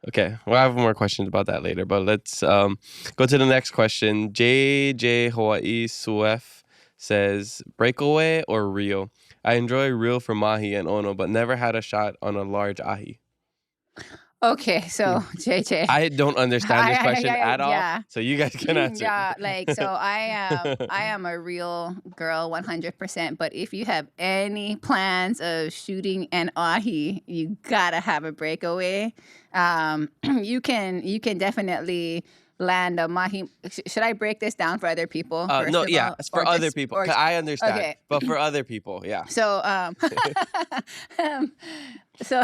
Okay, we'll have more questions about that later, but let's go to the next question. JJ Hawaii Suef says, breakaway or reel? I enjoy reel for mahi and ono, but never had a shot on a large ahi. Okay, so JJ. I don't understand this question at all. Yeah. So you guys can answer. Yeah, like so I am a real girl 100%, but if you have any plans of shooting an ahi, you gotta have a breakaway. You can definitely land a mahi. Should I break this down for other people? No, yeah, it's for other people. 'Cause I understand, okay. but for other people, yeah. So so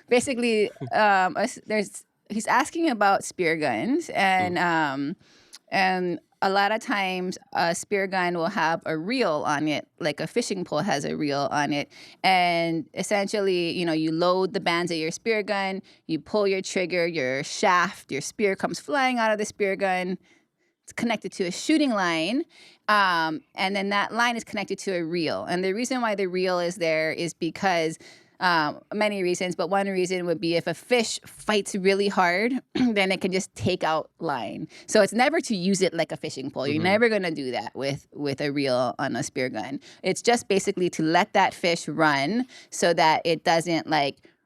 basically he's asking about spear guns, and a lot of times a spear gun will have a reel on it, like a fishing pole has a reel on it. And essentially, you load the bands of your spear gun, you pull your trigger, your shaft, your spear comes flying out of the spear gun. It's connected to a shooting line. And then that line is connected to a reel. And the reason why the reel is there is because many reasons, but one reason would be if a fish fights really hard, then it can just take out line. So it's never to use it like a fishing pole. You're never going to do that with a reel on a spear gun. It's just basically to let that fish run so that it doesn't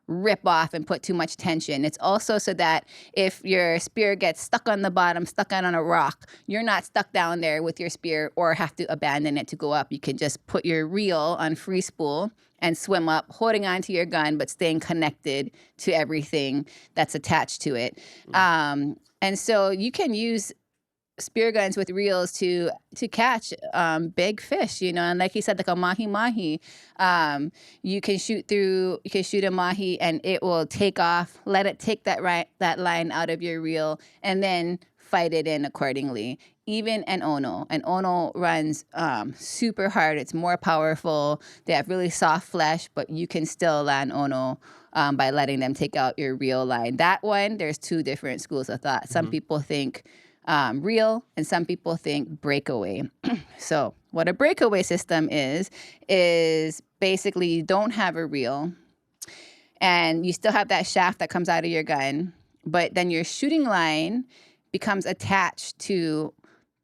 rip off and put too much tension. It's also so that if your spear gets stuck on the bottom, stuck on a rock, you're not stuck down there with your spear or have to abandon it to go up. You can just put your reel on free spool and swim up, holding onto your gun, but staying connected to everything that's attached to it. And so you can use spear guns with reels to catch big fish, and like he said, like a mahi, you can shoot a mahi and it will take off, let it take that line out of your reel, and then fight it in accordingly. Even an ono runs super hard. It's more powerful. They have really soft flesh, but you can still land ono by letting them take out your reel line. That one, there's two different schools of thought. Some people think reel, and some people think breakaway. So what a breakaway system is basically you don't have a reel and you still have that shaft that comes out of your gun, but then your shooting line becomes attached to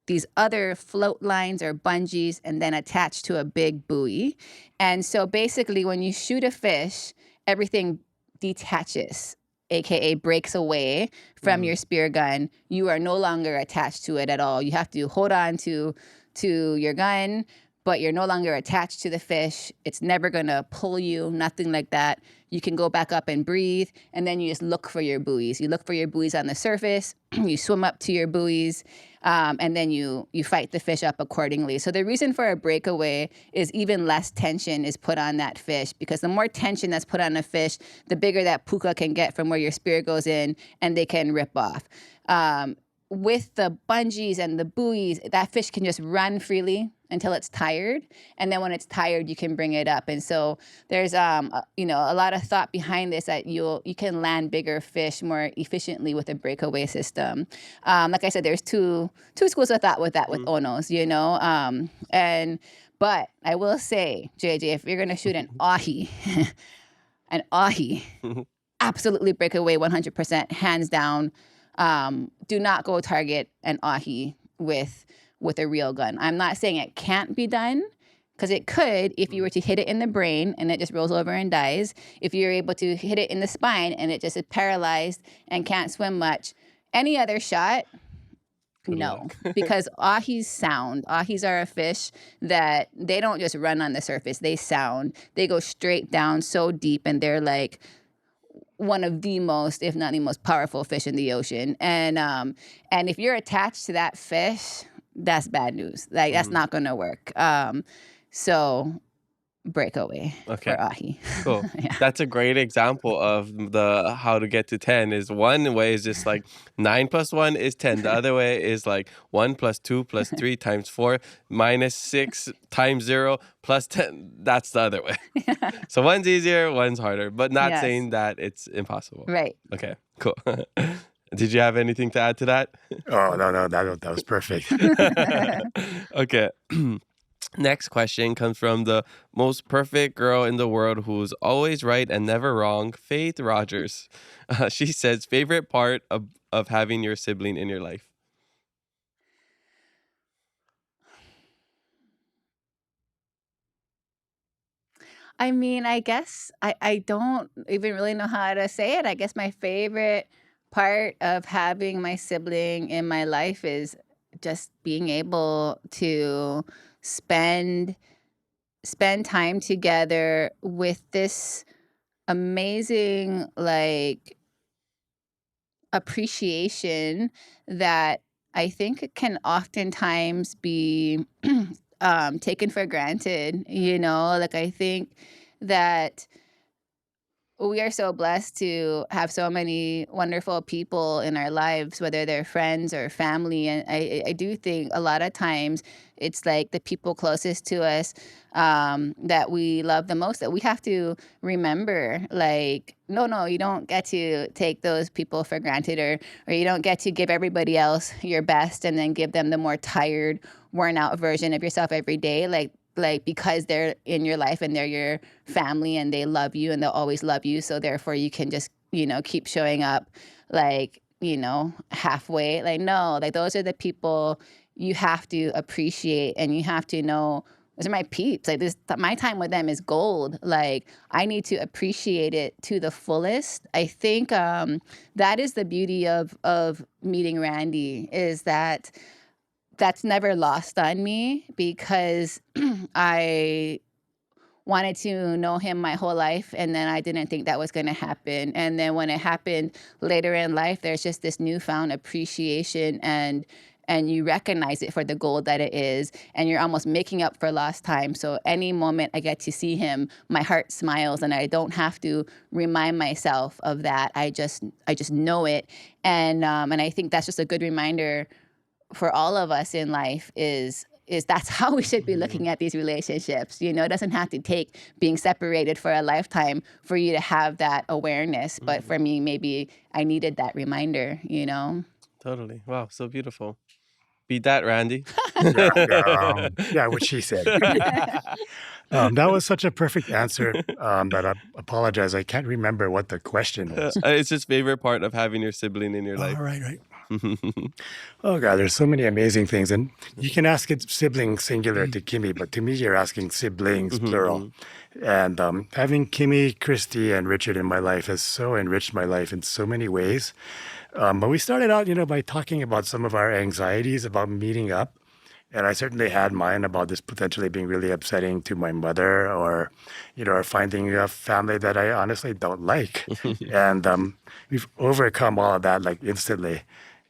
these other float lines or bungees and then attached to a big buoy. And so basically when you shoot a fish, everything detaches, aka breaks away from your spear gun. You are no longer attached to it at all. You have to hold on to your gun, but you're no longer attached to the fish. It's never gonna pull you, nothing like that. You can go back up and breathe, and then you just look for your buoys. You look for your buoys on the surface, you swim up to your buoys, and then you fight the fish up accordingly. So the reason for a breakaway is even less tension is put on that fish, because the more tension that's put on a fish, the bigger that puka can get from where your spear goes in, and they can rip off. With the bungees and the buoys, that fish can just run freely until it's tired, and then when it's tired, you can bring it up. And so there's a lot of thought behind this, that you can land bigger fish more efficiently with a breakaway system. Like I said, there's two schools of thought with that, with onos, but I will say, JJ, if you're gonna shoot an ahi, absolutely breakaway 100%, hands down. Do not go target an ahi with a reel gun. I'm not saying it can't be done, because it could if you were to hit it in the brain and it just rolls over and dies. If you're able to hit it in the spine and it just is paralyzed and can't swim much. Any other shot, no, because ahis sound. Ahis are a fish that they don't just run on the surface. They sound. They go straight down so deep, and they're like one of the most, if not the most powerful fish in the ocean. And if you're attached to that fish, that's bad news. Like, that's not going to work. So breakaway for ahi. Cool. Yeah. That's a great example of the how to get to 10. Is one way is just like 9 plus 1 is 10. The other way is like 1 plus 2 plus 3 times 4 minus 6 times 0 plus 10. That's the other way. Yeah. So one's easier, one's harder, but not saying that it's impossible. Right. Okay, cool. Did you have anything to add to that? Oh, no, that was perfect. Okay. Next question comes from the most perfect girl in the world who's always right and never wrong, Faith Rogers. She says, favorite part of having your sibling in your life? I mean, I guess I don't even really know how to say it. I guess my favorite part of having my sibling in my life is just being able to spend spend time together with this amazing like appreciation that I think can oftentimes be taken for granted. Like I think that we are so blessed to have so many wonderful people in our lives, whether they're friends or family. And I do think a lot of times it's like the people closest to us that we love the most that we have to remember, like, no, you don't get to take those people for granted, or you don't get to give everybody else your best and then give them the more tired, worn out version of yourself every day. Like because they're in your life and they're your family and they love you and they'll always love you. So therefore you can just, keep showing up like, halfway. Like, no, like those are the people you have to appreciate and you have to know those are my peeps. Like my time with them is gold. Like I need to appreciate it to the fullest. I think that is the beauty of meeting Randy, is that that's never lost on me because I wanted to know him my whole life, and then I didn't think that was going to happen. And then when it happened later in life, there's just this newfound appreciation, and you recognize it for the gold that it is, and you're almost making up for lost time. So any moment I get to see him, my heart smiles, and I don't have to remind myself of that. I just know it, and I think that's just a good reminder for all of us in life is that's how we should be looking at these relationships. It doesn't have to take being separated for a lifetime for you to have that awareness. But for me, maybe I needed that reminder, Totally. Wow, so beautiful. Beat that, Randy. Yeah, what she said. That was such a perfect answer that I apologize. I can't remember what the question was. It's his favorite part of having your sibling in your life. Oh, right. Oh, God, there's so many amazing things. And you can ask it sibling singular to Kimi, but to me, you're asking siblings plural. And having Kimi, Christy, and Richard in my life has so enriched my life in so many ways. But we started out, by talking about some of our anxieties about meeting up. And I certainly had mine about this potentially being really upsetting to my mother, or finding a family that I honestly don't like. And we've overcome all of that like instantly.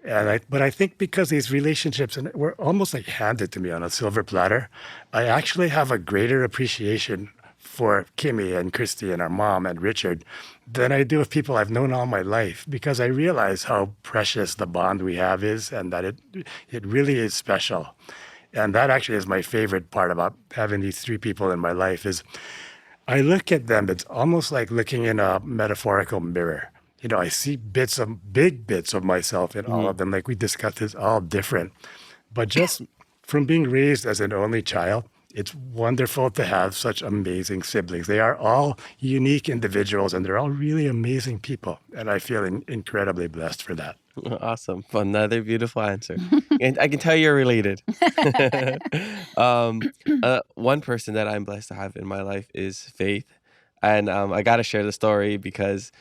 But I think because these relationships were almost like handed to me on a silver platter, I actually have a greater appreciation for Kimi and Christy and our mom and Richard than I do of people I've known all my life, because I realize how precious the bond we have is, and that it really is special. And that actually is my favorite part about having these three people in my life is I look at them, it's almost like looking in a metaphorical mirror. I see big bits of myself in all of them. Like we discussed, it's all different. But just from being raised as an only child, it's wonderful to have such amazing siblings. They are all unique individuals, and they're all really amazing people. And I feel incredibly blessed for that. Awesome. Another beautiful answer. And I can tell you're related. One person that I'm blessed to have in my life is Faith. And I got to share the story because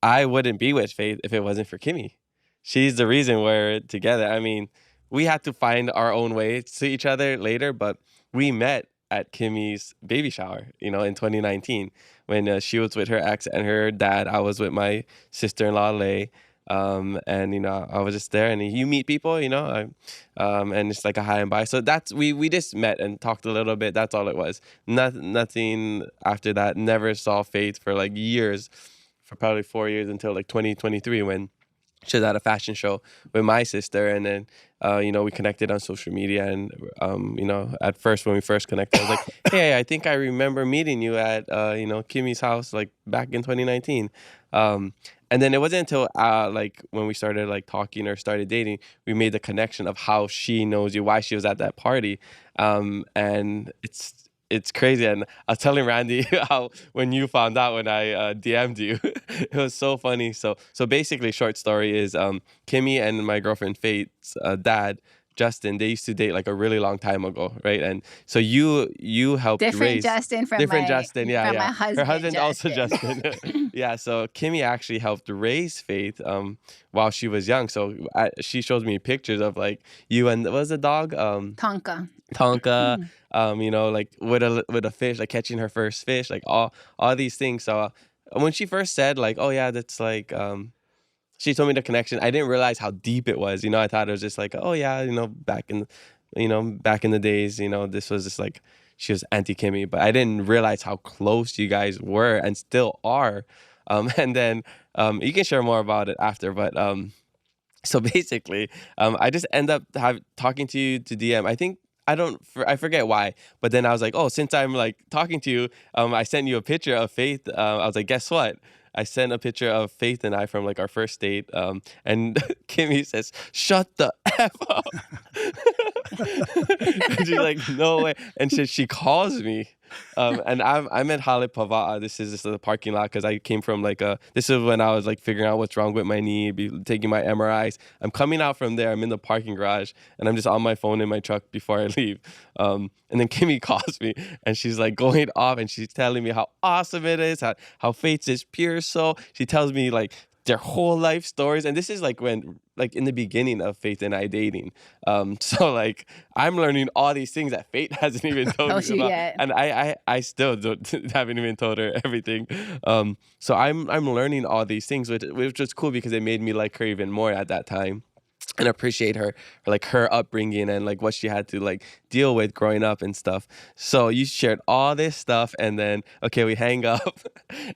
I wouldn't be with Faith if it wasn't for Kimi. She's the reason we're together. I mean, we had to find our own way to each other later, but we met at Kimi's baby shower, in 2019 when she was with her ex and her dad. I was with my sister-in-law, Lei. And I was just there, and you meet people, and it's like a hi and bye. So that's we just met and talked a little bit. That's all it was. Nothing after that. Never saw Faith for like years, for probably 4 years, until like 2023 when she was at a fashion show with my sister, and then we connected on social media. And at first when we first connected, I was like, hey, I think I remember meeting you at Kimi's house like back in 2019. And then it wasn't until like when we started like talking or started dating, we made the connection of how she knows you, why she was at that party. And it's crazy. And I was telling Randy how when you found out when I DM'd you, it was so funny. So basically, short story is Kimi and my girlfriend Faith's dad Justin, they used to date like a really long time ago, right? And so you helped Different raise Justin from different my Justin, yeah, from yeah. my husband. Her husband's also Justin. Justin. Yeah, so Kimmy actually helped raise Faith while she was young. So she shows me pictures of like you and what was the dog? Tonka. Tonka, you know, like with a fish, like catching her first fish, like all these things. So when she first said like, oh yeah, that's like she told me the connection. I didn't realize how deep it was. You know, I thought it was just like, oh yeah, you know, back in the days, you know, this was just like she was Auntie Kimmy, but I didn't realize how close you guys were and still are. And then you can share more about it after, but so basically, I just end up talking to you to DM. I think I forget why, but then I was like, oh, since I'm like talking to you, I sent you a picture of Faith. I was like, guess what? I sent a picture of Faith and I from like our first date, and Kimmy says, "Shut the F up." And she's like, "No way!" And she calls me, and I'm at Papaʻānaumokuākea. This is the parking lot because I came from like this is when I was like figuring out what's wrong with my knee, taking my MRIs. I'm coming out from there. I'm in the parking garage, and I'm just on my phone in my truck before I leave. And then Kimmy calls me, and she's like going off, and she's telling me how awesome it is, how Faith is pure soul. She tells me like their whole life stories, and this is like when like in the beginning of Faith and I dating. So like I'm learning all these things that Faith hasn't even told me about, Yet. and I still haven't even told her everything. So I'm learning all these things, which was cool because it made me like her even more at that time. And appreciate her upbringing and like what she had to like deal with growing up and stuff. So you shared all this stuff, and then we hang up,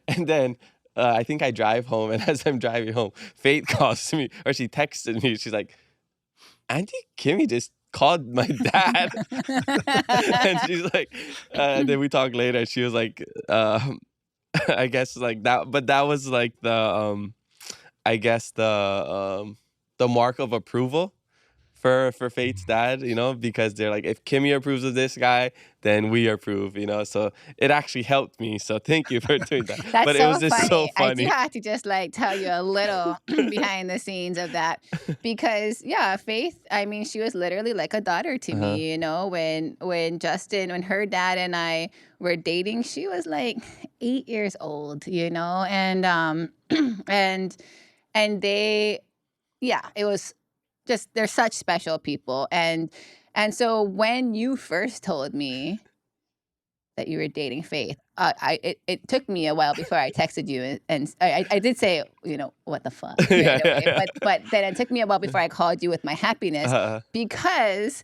and then I think I drive home, and as I'm driving home, Faith calls me, or she texted me. She's like, Auntie Kimmy just called my dad. And she's like, then we talked later. She was like, I guess like that, but that was like the I guess the mark of approval for Faith's dad, you know, because they're like, if Kimmy approves of this guy, then we approve, you know. So it actually helped me. So thank you for doing that. That's but so it was just so funny. I do have to just like tell you a little behind the scenes of that, because yeah, Faith, I mean, she was literally like a daughter to me, you know. When her dad and I were dating, she was like 8 years old, you know, and they, yeah, it was just, they're such special people. And so when you first told me that you were dating Faith, it took me a while before I texted you, and I did say, you know, what the fuck, right? But then it took me a while before I called you with my happiness, because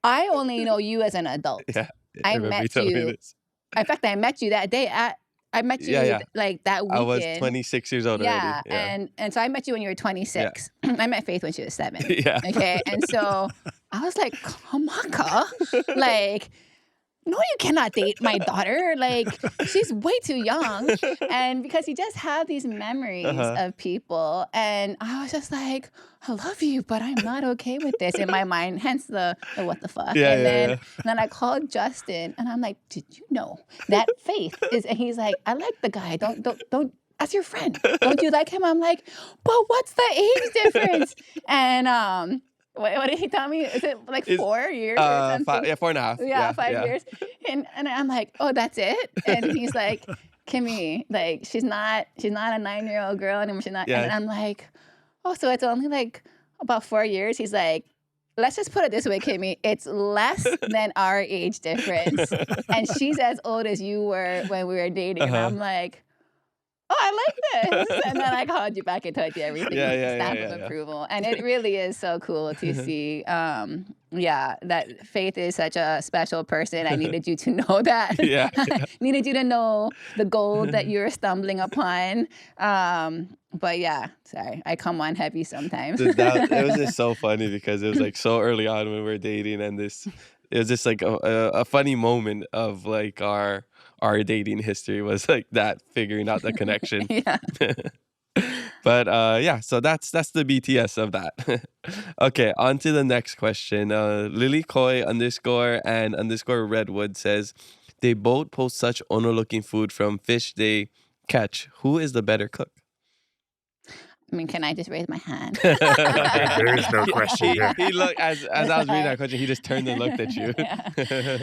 I only know you as an adult. I met you. In fact, I met you that day I met you like that weekend. I was 26 years old already. Yeah. And so I met you when you were 26. Yeah. I met Faith when she was 7. Yeah. Okay. And so I was like, Kamaka, like, no, you cannot date my daughter. Like, she's way too young. And because you just have these memories of people. And I was just like, I love you, but I'm not okay with this in my mind. Hence the what the fuck. And then I called Justin, and I'm like, did you know that Faith is? And he's like, I like the guy. Don't. As your friend, don't you like him? I'm like, but what's the age difference? And what did he tell me? Is it like 4 years or something? 4.5. Yeah, 5 years. And I'm like, oh, that's it? And he's like, Kimmy, like, she's not a 9-year-old girl anymore. She's not. Yeah. And I'm like, oh, so it's only like about 4 years. He's like, let's just put it this way, Kimmy. It's less than our age difference. And she's as old as you were when we were dating. And I'm like, oh, I like this. And then I called you back and told you everything. Stamp of approval. And it really is so cool to see, that Faith is such a special person. I needed you to know that. I needed you to know the gold that you're stumbling upon. But yeah, sorry, I come on heavy sometimes. It was just so funny because it was like so early on when we were dating, and it was just like a funny moment of like our dating history was like that, figuring out the connection. But so that's the BTS of that. Okay, on to the next question. Lily Koi _ and _ Redwood says, they both post such honor looking food from fish they catch. Who is the better cook? I mean, can I just raise my hand? There is no question here. He looked as I was reading that question. He just turned and looked at you. Yeah.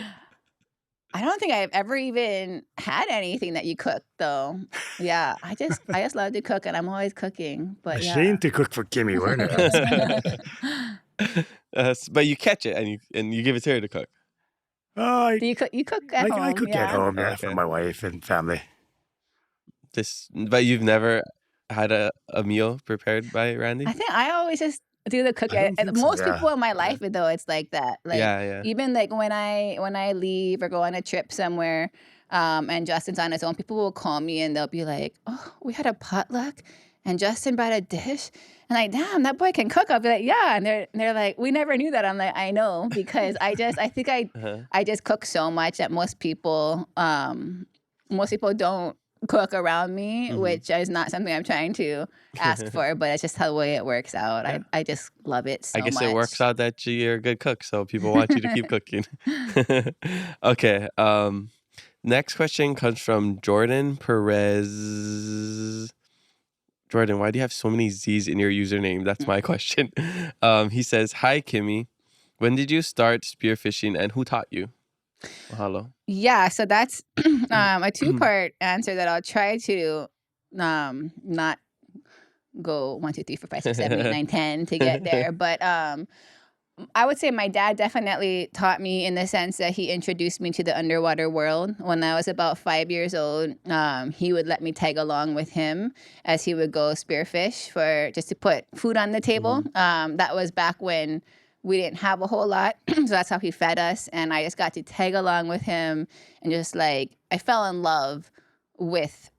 I don't think I've ever even had anything that you cook, though. Yeah, I just love to cook, and I'm always cooking. But yeah. Ashamed to cook for Kimi Werner. But you catch it and you give it to her to cook. Oh, Do you cook? You cook at home? I cook yeah? at home, yeah, Okay. for my wife and family. But you've never had a meal prepared by Randy? I think I always just do the cooking. don't think so, Most yeah. people in my life, though, it's like that. Like Yeah. even like when I leave or go on a trip somewhere, and Justin's on his own, people will call me and they'll be like, "Oh, we had a potluck, and Justin brought a dish." And like, damn, that boy can cook. I'll be like, yeah. And they're like, we never knew that. I'm like, I know, because I think I just cook so much that most people don't cook around me, which is not something I'm trying to ask for, but it's just how the way it works out. Yeah. I just love it so much. I guess it works out that you're a good cook, so people want you to keep cooking. Okay. Next question comes from Jordan Perez. Jordan, why do you have so many Z's in your username? That's my question. He says, "Hi, Kimmy. When did you start spearfishing and who taught you?" Mahalo. Yeah, so that's a two-part answer that I'll try to not go 1, 2, 3, 4, 5, 6, 7, 8, 9, 10 to get there. But I would say my dad definitely taught me, in the sense that he introduced me to the underwater world. When I was about 5 years old, he would let me tag along with him as he would go spearfish just to put food on the table. That was back when we didn't have a whole lot, so that's how he fed us. And I just got to tag along with him, and just like I fell in love with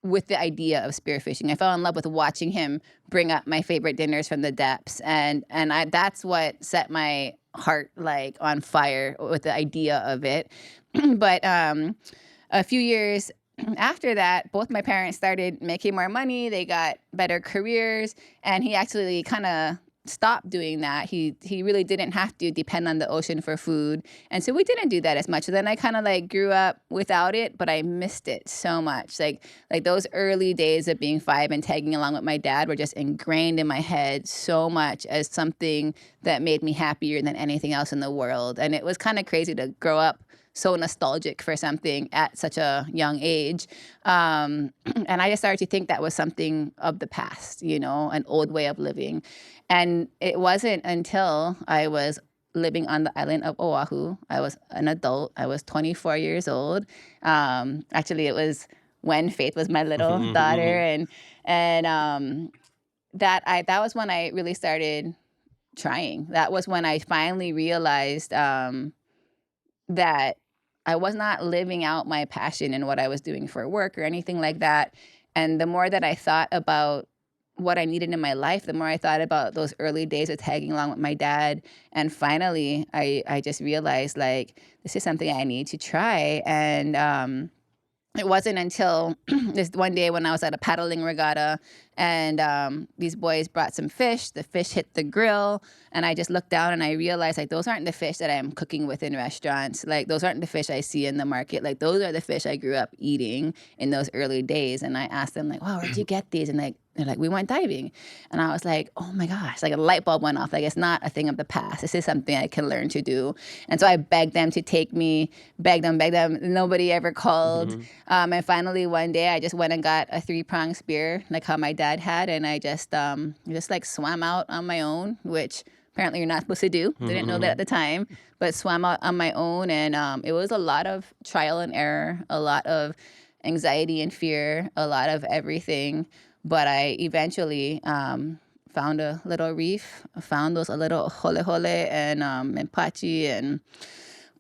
the idea of spearfishing. I fell in love with watching him bring up my favorite dinners from the depths, and that's what set my heart like on fire with the idea of it. But a few years after that, both my parents started making more money. They got better careers, and he actually kind of stopped doing that. He really didn't have to depend on the ocean for food, and so we didn't do that as much. So then I kind of like grew up without it, but I missed it so much. Like those early days of being 5 and tagging along with my dad were just ingrained in my head so much as something that made me happier than anything else in the world. And it was kind of crazy to grow up so nostalgic for something at such a young age. And I just started to think that was something of the past, an old way of living. And it wasn't until I was living on the island of O'ahu. I was an adult. I was 24 years old. Actually, it was when Faith was my little daughter. And that was when I really started trying. That was when I finally realized that I was not living out my passion in what I was doing for work or anything like that. And the more that I thought about what I needed in my life, the more I thought about those early days of tagging along with my dad. And finally, I just realized, like, this is something I need to try. And it wasn't until this one day when I was at a paddling regatta, and these boys brought some fish. The fish hit the grill, and I just looked down and I realized, like, those aren't the fish that I'm cooking with in restaurants. Like, those aren't the fish I see in the market. Like, those are the fish I grew up eating in those early days. And I asked them, like, wow, where'd you get these? And they're like, we went diving. And I was like, oh my gosh, like a light bulb went off. Like, it's not a thing of the past. This is something I can learn to do. And so I begged them to take me, begged them. Nobody ever called. And finally one day I just went and got a 3-prong spear, like how my dad had. And I just like swam out on my own, which apparently you're not supposed to do. Didn't know that at the time, but swam out on my own. And it was a lot of trial and error, a lot of anxiety and fear, a lot of everything. But I eventually found a little reef, found those a little hole and mempachi and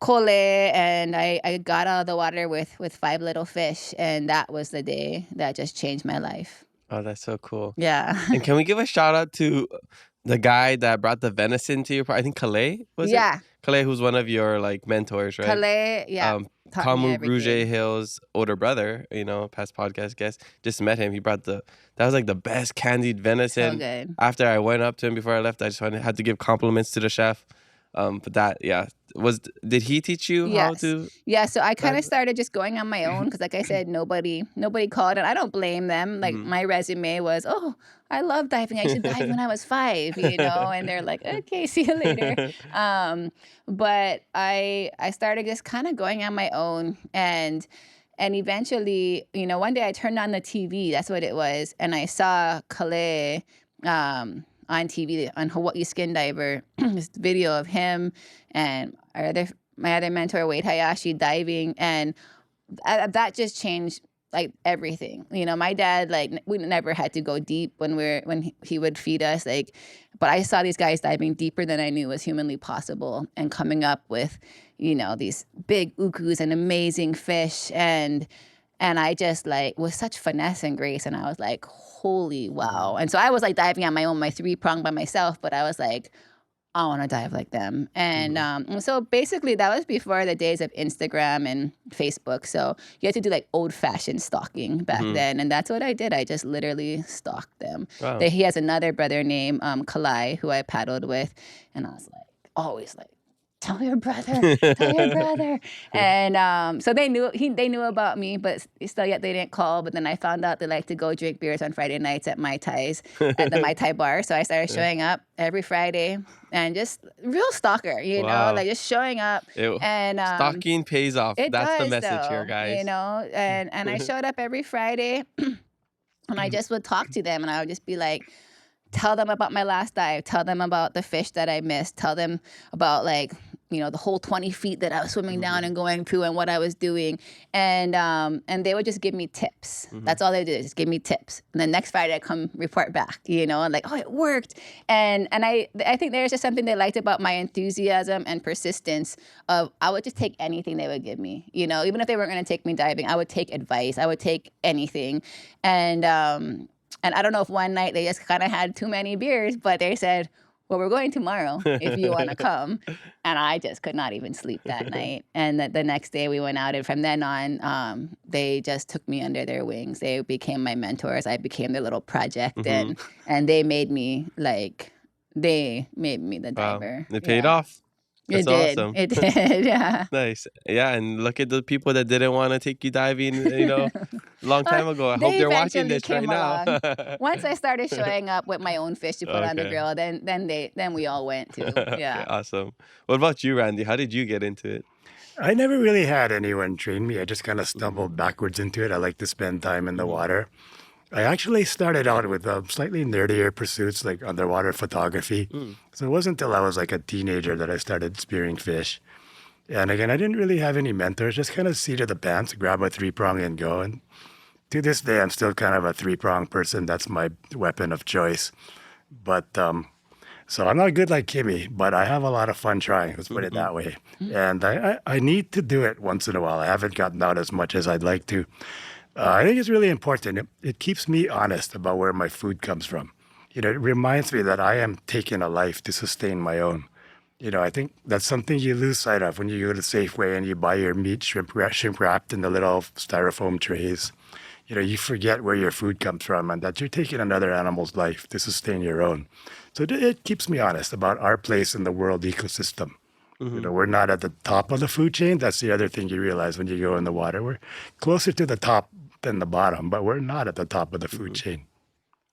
kole, and I got out of the water with 5 little fish, and that was the day that just changed my life. Oh, that's so cool. Yeah. And can we give a shout out to the guy that brought the venison to your I think Calais, was it? Yeah. Calais, who's one of your like mentors, right? Calais, yeah. taught me Kamu everything. Rouge Hill's older brother, past podcast guest, just met him. He brought that was like the best candied venison. So good. After I went up to him before I left, I just had to give compliments to the chef. But that, yeah, did he teach you how Yes. to Yeah, so I kind of dive? started just going on my own because, like I said, nobody called, and I don't blame them. Like Mhm. my resume was, "Oh, I love diving. I used to dive when I was 5," you know, and they're like, "Okay, see you later." Um, but I started just kind of going on my own, and eventually, you know, one day I turned on the TV. That's what it was, and I saw Kale on TV on Hawaii Skin Diver. This video of him and my other mentor Wade Hayashi diving, and that just changed like everything. You know, my dad, like we never had to go deep when he would feed us, like, but I saw these guys diving deeper than I knew was humanly possible and coming up with, you know, these big ukus and amazing fish, and I just like with such finesse and grace, and I was like, holy wow. And so I was like diving on my own, my 3-prong by myself, but I was like, I want to dive like them. And so basically, that was before the days of Instagram and Facebook. So you had to do like old fashioned stalking back then. And that's what I did. I just literally stalked them. Wow. He has another brother named Kalai, who I paddled with. And I was like, always like, tell your brother, tell your brother. And so they knew about me, but still yet they didn't call. But then I found out they like to go drink beers on Friday nights at Mai Tais, at the Mai Tai bar. So I started showing up every Friday and just real stalker, you know, Wow. like just showing up. And Stalking pays off. it That's the does, message here, though, guys. you know, and I showed up every Friday and I just would talk to them and I would just be like, tell them about my last dive, tell them about the fish that I missed, tell them about like, you know, the whole 20 feet that I was swimming down and going through and what I was doing. And they would just give me tips. That's all they did, just give me tips. And then next Friday I come report back, you know, and like, oh, it worked. And I think there's just something they liked about my enthusiasm and persistence of I would just take anything they would give me, you know, even if they weren't going to take me diving, I would take advice. I would take anything. And I don't know if one night they just kind of had too many beers, but they said, well, we're going tomorrow if you want to come. And I just could not even sleep that night. And the next day we went out. And from then on, they just took me under their wings. They became my mentors. I became their little project. And they made me the diver. It paid off. That's awesome. It did, yeah. Nice. Yeah, and look at the people that didn't want to take you diving, you know, long time ago. I hope they're watching this right now. Once I started showing up with my own fish to put on the grill, then we all went too. Yeah. Okay, awesome. What about you, Randy? How did you get into it? I never really had anyone train me. I just kind of stumbled backwards into it. I like to spend time in the water. I actually started out with slightly nerdier pursuits like underwater photography. So it wasn't until I was like a teenager that I started spearing fish. And again, I didn't really have any mentors, just kind of seat of the pants, grab a 3-prong and go. And to this day, I'm still kind of a 3-prong person. That's my weapon of choice. But so I'm not good like Kimi, but I have a lot of fun trying. Let's put it that way. And I need to do it once in a while. I haven't gotten out as much as I'd like to. I think it's really important. It keeps me honest about where my food comes from. You know, it reminds me that I am taking a life to sustain my own. You know, I think that's something you lose sight of when you go to Safeway and you buy your meat shrimp wrapped in the little styrofoam trays. You know, you forget where your food comes from and that you're taking another animal's life to sustain your own. So it keeps me honest about our place in the world ecosystem. You know, we're not at the top of the food chain. That's the other thing you realize when you go in the water. We're closer to the top than the bottom, but we're not at the top of the food chain.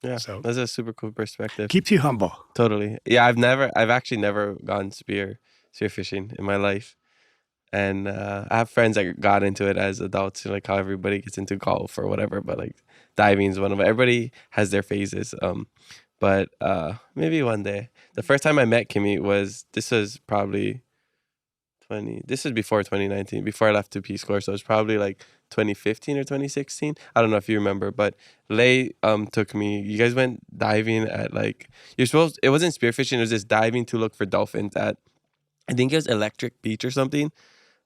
Yeah, So that's a super cool perspective. keeps you humble. Totally. Yeah, I've actually never gone spearfishing in my life. And I have friends that got into it as adults, like how everybody gets into golf or whatever, but like diving is one of them. Everybody has their phases. But maybe one day. The first time I met Kimi was probably this is before 2019, before I left to Peace Corps. So it's probably like 2015 or 2016. I don't know if you remember, but Lei took me. You guys went diving at like, it wasn't spearfishing, it was just diving to look for dolphins at, I think it was Electric Beach or something.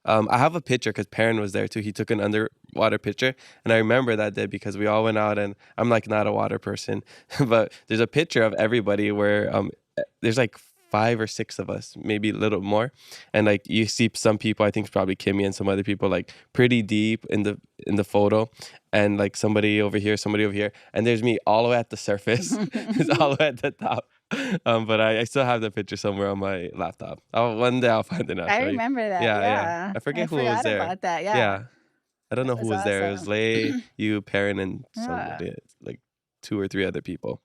I have a picture because Perrin was there too. He took an underwater picture. And I remember that day because we all went out and I'm like not a water person. But there's a picture of everybody where there's like 5 or 6 of us, maybe a little more. And like you see some people, I think it's probably Kimi and some other people like pretty deep in the photo. And like somebody over here. And there's me all the way at the surface. It's all the way at the top. But I still have the picture somewhere on my laptop. One day I'll find it and I'll I show you. remember that. Yeah. I forget who was forgot there. about that. Yeah. Yeah. I don't know That who was was there. It was awesome. Lay, you, Perrin, and somebody, like 2 or 3 other people.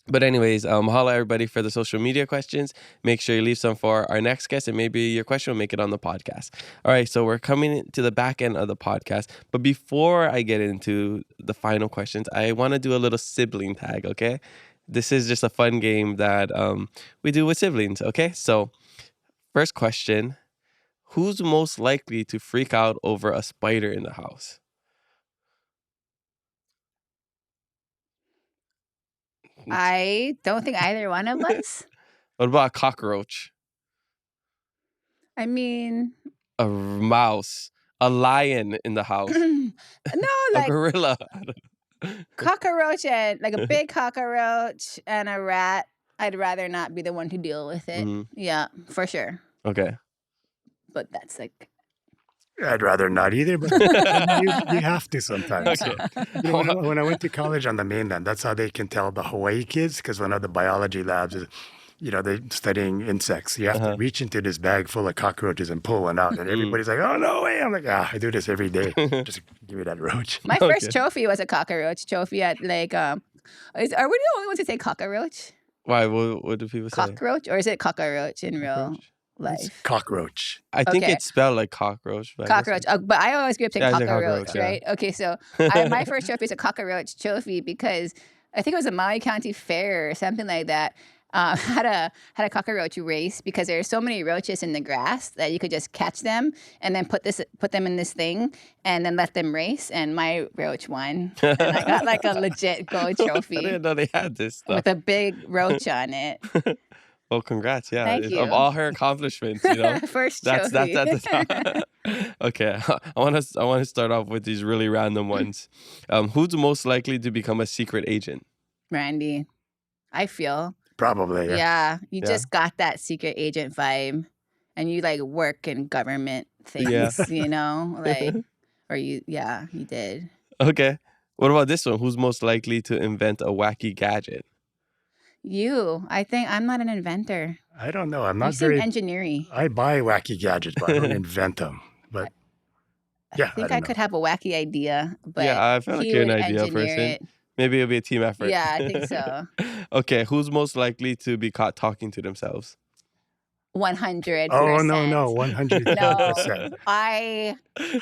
But anyways, holla everybody for the social media questions. Make sure you leave some for our next guest, and maybe your question will make it on the podcast. All right, so we're coming to the back end of the podcast. But before I get into the final questions, I want to do a little sibling tag, okay? This is just a fun game that we do with siblings, okay? So first question, who's most likely to freak out over a spider in the house? I don't think either one of us. What about a cockroach? I mean, A mouse? A lion in the house? no, A like gorilla? cockroach and like a big cockroach and a rat. I'd rather not be the one to deal with it. Mhm. Yeah, for sure. Okay. But that's like, I'd rather not either, but you have to sometimes. Okay. You know, when I went to college on the mainland, that's how they can tell the Hawaii kids, because one of the biology labs is, they're studying insects. You have to reach into this bag full of cockroaches and pull one out. And everybody's like, oh, no way. I'm like, I do this every day. Just give me that roach. my first trophy was a cockroach trophy at like, are we the only ones to say cockroach? Why? What do people say? Cockroach? Or is it cockroach in real It's life? cockroach. I think Okay. it's spelled like cockroach. But Cockroach. But I always grew up saying Yeah, I say cockroach, cockroach, yeah. right? Okay, so my first trophy is a cockroach trophy because I think it was a Maui County Fair or something like that. Had a cockroach race because there are so many roaches in the grass that you could just catch them and then put them in this thing and then let them race. And my roach won, and I got like a legit gold I trophy didn't know they had this stuff. with a big roach on it. Well, congrats. Yeah. Thank you. Of all her accomplishments, First That's trophy. at the top. Okay. I want to start off with these really random ones. Who's most likely to become a secret agent? Randy, I feel. Probably. Yeah, you Yeah. just got that secret agent vibe, and you like work in government things, Yeah. like, or you did. Okay. What about this one? Who's most likely to invent a wacky gadget? You, I think I'm not an inventor. I don't know. I'm You not seem very. engineering. I buy wacky gadgets, but I don't invent them. But I think don't I know. could have a wacky idea, but Yeah, I feel like he you're an would idea engineer person. it. Maybe it'll be a team effort. Yeah, I think so. Okay. Who's most likely to be caught talking to themselves? 100%. Oh, no, 100%. No, I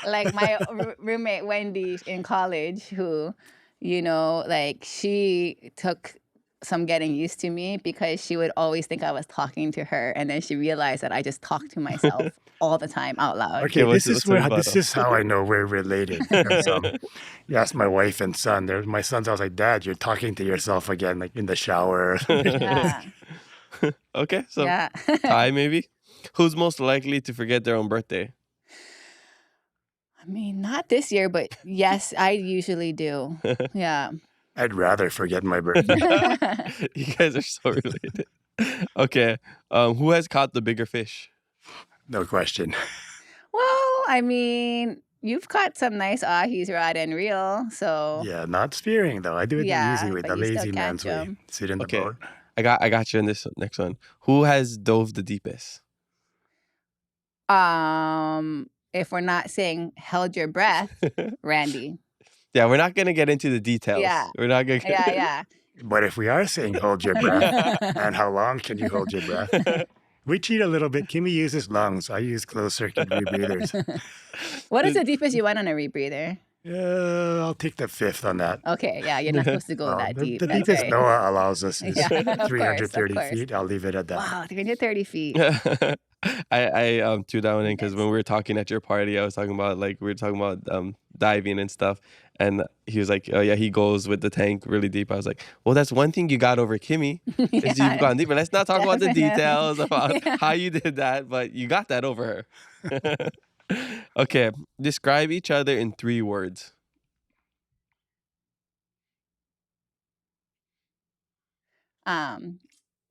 like my roommate Wendy in college, who, like she took some getting used to me because she would always think I was talking to her, and then she realized that I just talk to myself all the time out loud. Okay, what's this the is how I know we're related. Because, you asked my wife and son. My son's always like, Dad, you're talking to yourself again, like in the shower. Yeah. Okay. So Yeah. Ty, maybe? Who's most likely to forget their own birthday? I mean, not this year, but yes, I usually do. Yeah. I'd rather forget my birthday. You guys are so related. Okay. Who has caught the bigger fish? No question. Well, I mean, you've caught some nice ahis rod and reel, so Yeah, not spearing though. I do it Yeah, the easy way, but the you still lazy catch man's way. 'em. Sit in the Okay. boat. I got you in this next one. Who has dove the deepest? if we're not saying held your breath, Randy. Yeah, we're not gonna get into the details. Yeah. We're not gonna. Yeah. But if we are saying hold your breath, and how long can you hold your breath? We cheat a little bit. Kimmy uses lungs. I use closed circuit rebreathers. What is the deepest you went on a rebreather? I'll take the fifth on that. Okay, yeah, you're not supposed to go Well, that the deep. the That's deepest right. NOAA allows us is Yeah, of course, 330 of course. feet. I'll leave it at that. Wow, 330 feet. I threw that one in because when we were talking at your party, I was talking about we were talking about diving and stuff, and he was like, "Oh yeah, he goes with the tank really deep." I was like, "Well, that's one thing you got over Kimmy is Yeah. you've gone deeper. Let's not talk about the Definitely. details about Yeah. how you did that, but you got that over her." Okay, describe each other in 3 words.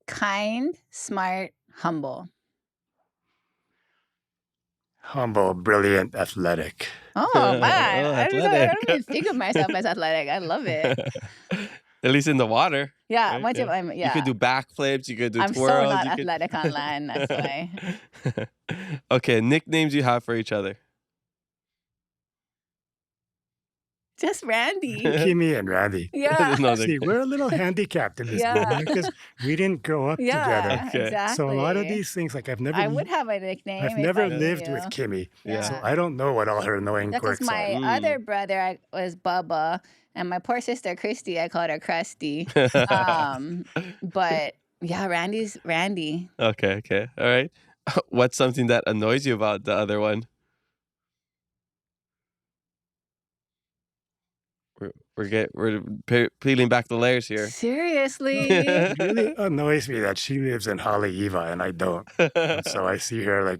Kind, smart, humble. Humble, brilliant, athletic. Oh man, Oh, I don't athletic. even think of myself as athletic. I love it. At least in the water. Yeah, right? once Yeah. I'm You could do backflips. You could do I'm so twirls. not you could... athletic on land. That's why. Okay, nicknames you have for each other. Just Randy. Kimi and Randy. Yeah. No, See, we're a little handicapped in this Yeah. because we didn't grow up together. Yeah, Okay. exactly. So a lot of these things, like I would have a nickname. I've if never I knew lived you. with Kimmy, Yeah. so I don't know what all her annoying That's because quirks my are. other brother was Bubba, and my poor sister Christy, I called her Krusty. But yeah, Randy's Randy. Okay. All right. What's something that annoys you about the other one? We're peeling back the layers here. Seriously. It really annoys me that she lives in Haleiwa and I don't. And so I see her like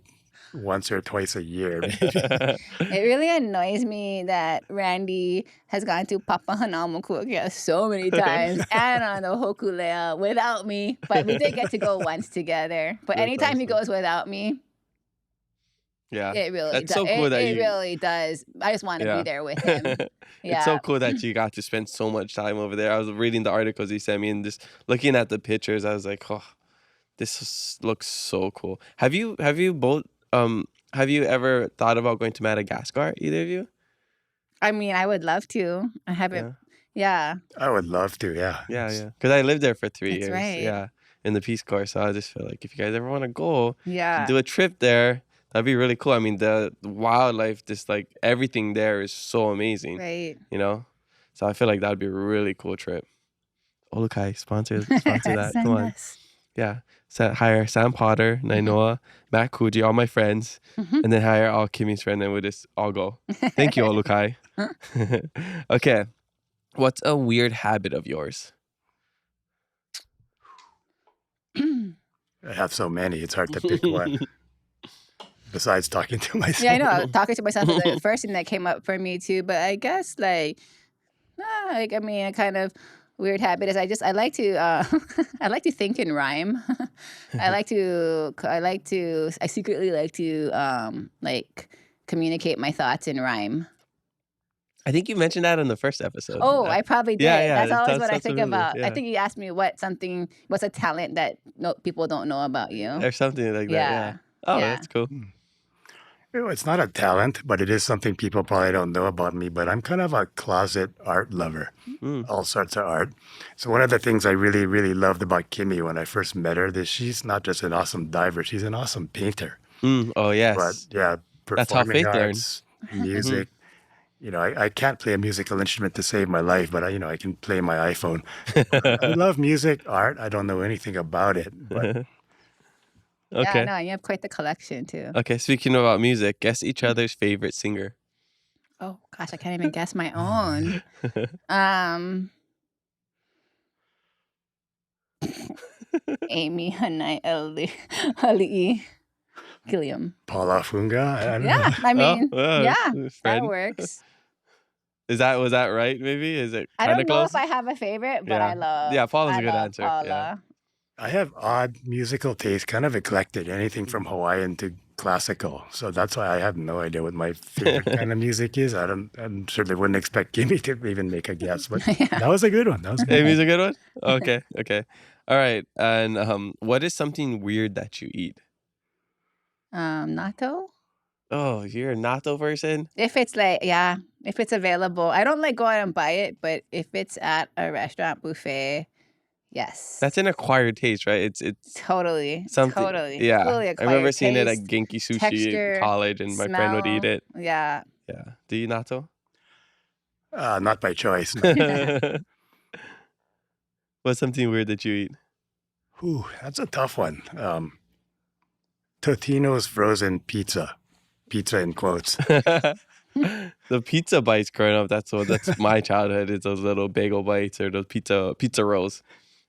once or twice a year. It really annoys me that Randy has gone to Papahānaumokuākea so many times and on the Hokulea without me. But we did get to go once together. But That's anytime he awesome. goes without me, Yeah. it really That's does. so cool that it you... really does. I just want to Yeah. be there with him. Yeah. It's so cool that you got to spend so much time over there. I was reading the articles he sent me and just looking at the pictures, I was like, oh, looks so cool. Have you both have you ever thought about going to Madagascar, either of you? I mean, I would love to. I haven't. Yeah. I would love to, yeah. Yeah. Because I lived there for 3 That's years. right. Yeah. In the Peace Corps. So I just feel like if you guys ever want to go, Yeah. do a trip there, that'd be really cool. I mean, the wildlife, just like everything there is so amazing. Right. You know? So I feel like that'd be a really cool trip. Olukai, sponsor that. Send Come on. us. Yeah. So hire Sam Potter, Nainoa, Matt Kuji, all my friends, Mhm. and then hire all Kimmy's friends, and we'll just all go. Thank you, Olukai. Okay. What's a weird habit of yours? I have so many, it's hard to pick one. Besides talking to myself. Yeah, I know. Talking to myself was the first thing that came up for me too. But I guess a kind of weird habit is I like to I like to think in rhyme. I secretly like to communicate my thoughts in rhyme. I think you mentioned that in the first episode. Oh, I probably did. Yeah, That's always what I sounds think familiar, about. yeah. I think you asked me what's a talent that people don't know about you. Or something like that. Yeah. Oh, Yeah. that's cool. It's not a talent, but it is something people probably don't know about me. But I'm kind of a closet art lover, all sorts of art. So one of the things I really, really loved about Kimmy when I first met her is she's not just an awesome diver, she's an awesome painter. Oh, yes. But yeah, That's how performing faith arts, music. You know, I can't play a musical instrument to save my life, but I can play my iPhone. I love music, art. I don't know anything about it, but Okay. Yeah, no, you have quite the collection too. Okay, speaking about music, guess each other's favorite singer. Oh gosh, I can't even guess my own. Amy Hanai Ali'i Gilliam. Paula Funga. I don't know. Yeah, I mean, well, yeah, it's that friend. works. Was that right? Maybe is it I kind don't of know close? if I have a favorite, but Yeah. I love. Yeah, Paula's a I good love answer, Paula. yeah. I have odd musical taste, kind of eclectic, anything from Hawaiian to classical. So that's why I have no idea what my favorite kind of music is. I certainly wouldn't expect Kimmy to even make a guess, but that was a good one. That was good. Amy's a good one. Okay. All right. And what is something weird that you eat? Natto. Oh, you're a natto person? If it's if it's available, I don't go out and buy it, but if it's at a restaurant buffet, yes. That's an acquired taste, right? It's totally something. Totally. Yeah. Totally I remember acquired seeing it at taste, Genki Sushi texture, in college, and my friend would eat smell. it. Yeah. Yeah. Do you natto? Not by choice. No. What's something weird that you eat? Ooh, that's a tough one. Totino's frozen pizza. Pizza in quotes. The pizza bites growing up, that's my childhood. It's those little bagel bites or those pizza rolls.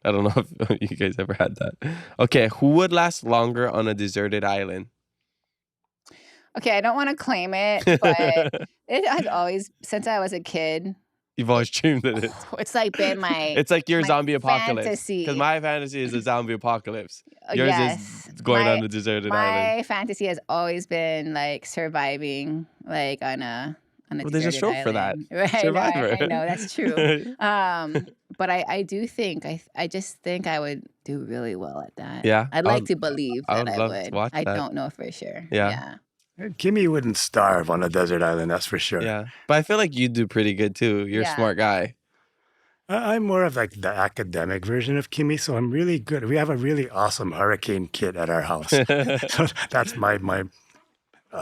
I don't know if you guys ever had that. Okay, who would last longer on a deserted island? Okay, I don't want to claim it, but it has always, since I was a kid, You've always dreamed of it. it's been my. It's like your my zombie apocalypse. fantasy. Because my fantasy is a zombie apocalypse. Yours yes, is going on a deserted island. My fantasy has always been surviving, on a Well, there's a deserted show for that. island. Right, Survivor. I know that's true. But I do think I just think I would do really well at that. Yeah, I'd like to believe I that would I love to would. watch I that. don't know for sure. Yeah. Kimmy wouldn't starve on a desert island, that's for sure. Yeah. But I feel like you do pretty good too. You're a Yeah. smart guy. I'm more of like the academic version of Kimmy, so I'm really good. We have a really awesome hurricane kit at our house. So that's my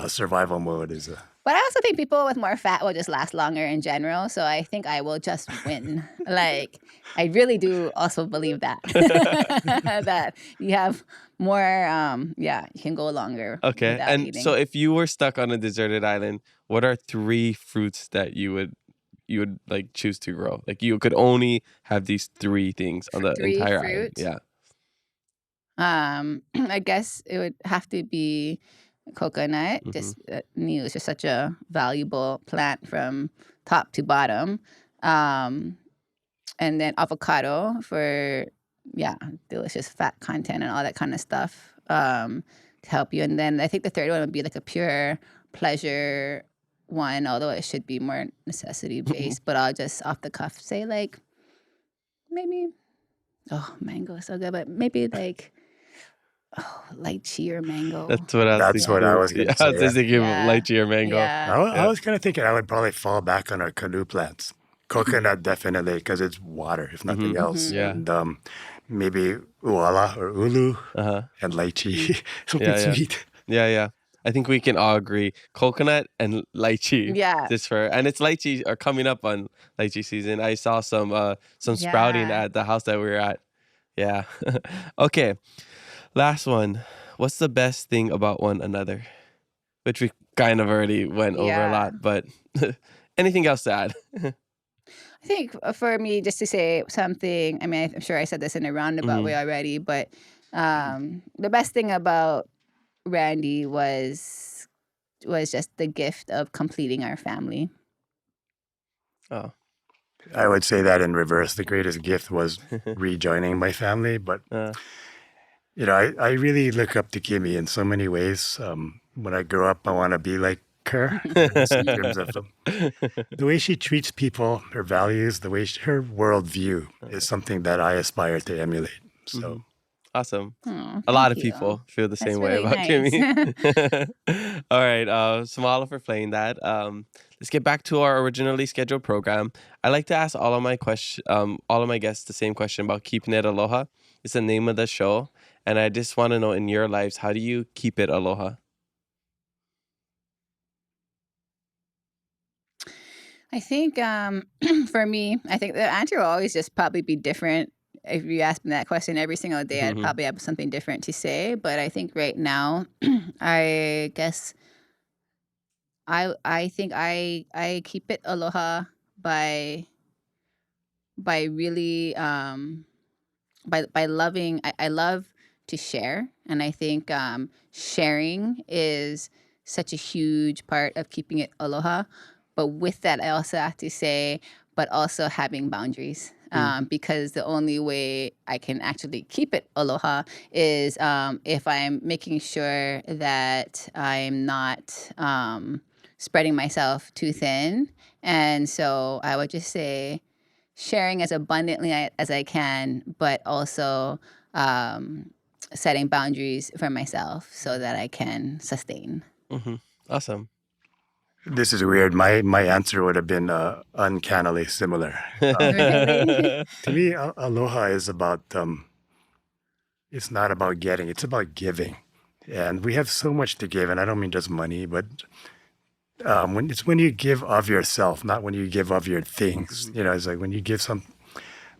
survival mode is But I also think people with more fat will just last longer in general. So I think I will just win. Like, I really do also believe that. That you have more, you can go longer. Okay. Without And eating. so if you were stuck on a deserted island, what are 3 fruits that you would like choose to grow? Like you could only have these 3 things on the 3 entire island. fruits? Yeah. I guess it would have to be coconut. Just it's just such a valuable plant from top to bottom. And then avocado for delicious fat content and all that kind of stuff to help you. And then I think the third one would be like a pure pleasure one, although it should be more necessity based. But I'll just off the cuff say like maybe mango is so good, but maybe like lychee or mango. That's what I was That's thinking. what I was gonna say, I was just thinking of lychee or mango. Yeah. I was kind of thinking I would probably fall back on our canoe plants. Coconut definitely because it's water, if nothing else. Yeah. And maybe uala or ulu and lychee, something Yeah. sweet. Yeah. I think we can all agree. Coconut and lychee. Yeah. And it's lychee are coming up on lychee season. I saw some sprouting Yeah. at the house that we were at. Yeah. Okay. Last one. What's the best thing about one another? Which we kind of already went over a lot, but anything else to add? I think for me, just to say something, I mean, I'm sure I said this in a roundabout way already, but the best thing about Randy was just the gift of completing our family. Oh. I would say that in reverse. The greatest gift was rejoining my family. But, I really look up to Kimmy in so many ways. When I grow up, I want to be like her in terms of the way she treats people, her values, the way her worldview is something that I aspire to emulate. So awesome. Oh, a lot of thank you. people feel the That's same way really about nice. Kimmy. All right. Samala for playing that. Let's get back to our originally scheduled program. I like to ask all of my guests the same question about keeping it aloha. It's the name of the show. And I just want to know, in your lives, how do you keep it aloha? I think for me, I think the answer will always just probably be different. If you ask me that question every single day, I'd probably have something different to say. But I think right now, I guess I think I keep it aloha by really by loving. I love to share, and I think sharing is such a huge part of keeping it aloha. But with that, I also have to say, but also having boundaries. Because the only way I can actually keep it aloha is if I'm making sure that I'm not spreading myself too thin. And so I would just say sharing as abundantly as I can, but also setting boundaries for myself so that I can sustain. Awesome. this is weird. My answer would have been uncannily similar. Really? To me, aloha is about, it's not about getting, it's about giving. And we have so much to give, and I don't mean just money, but when you give of yourself, not when you give of your things. It's like when you give some.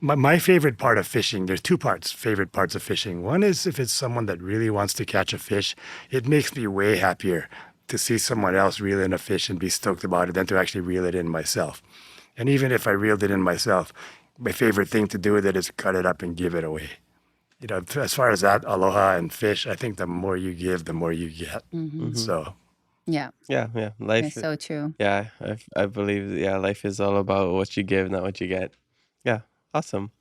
My favorite part of fishing, there's 2 favorite parts of fishing. One is if it's someone that really wants to catch a fish, it makes me way happier to see someone else reel in a fish and be stoked about it than to actually reel it in myself. And even if I reeled it in myself, my favorite thing to do with it is cut it up and give it away. As far as that, aloha and fish, I think the more you give, the more you get. So, Yeah, Life. it's so true. Yeah, I believe. Yeah, life is all about what you give, not what you get. Yeah, awesome.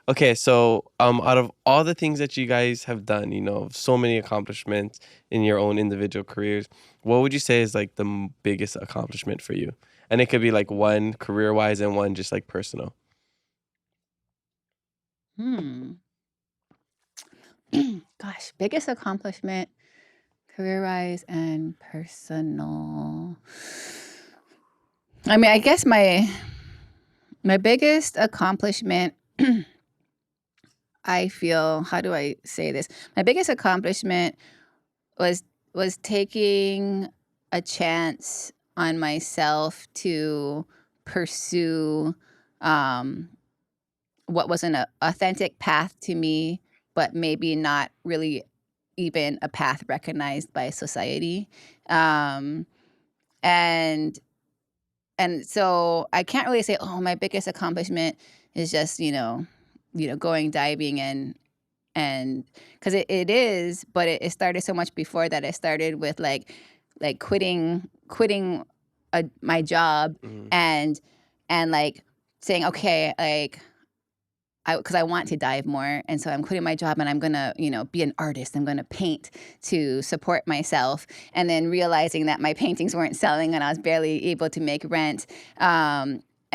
Okay, so out of all the things that you guys have done, so many accomplishments in your own individual careers, what would you say is like the biggest accomplishment for you? And it could be like one career-wise and one just like personal. Hmm. Gosh, biggest accomplishment, career-wise and personal. I mean, I guess my biggest accomplishment, I feel, how do I say this? My biggest accomplishment was taking a chance on myself to pursue um, what was an authentic path to me, but maybe not really even a path recognized by society. Um, and so I can't really say, oh, my biggest accomplishment is just, going diving and because it is, but it started so much before that. It started with like quitting my job Mm-hmm. and like saying, okay, like because I want to dive more. And so I'm quitting my job and I'm going to, be an artist. I'm going to paint to support myself. And then realizing that my paintings weren't selling and I was barely able to make rent.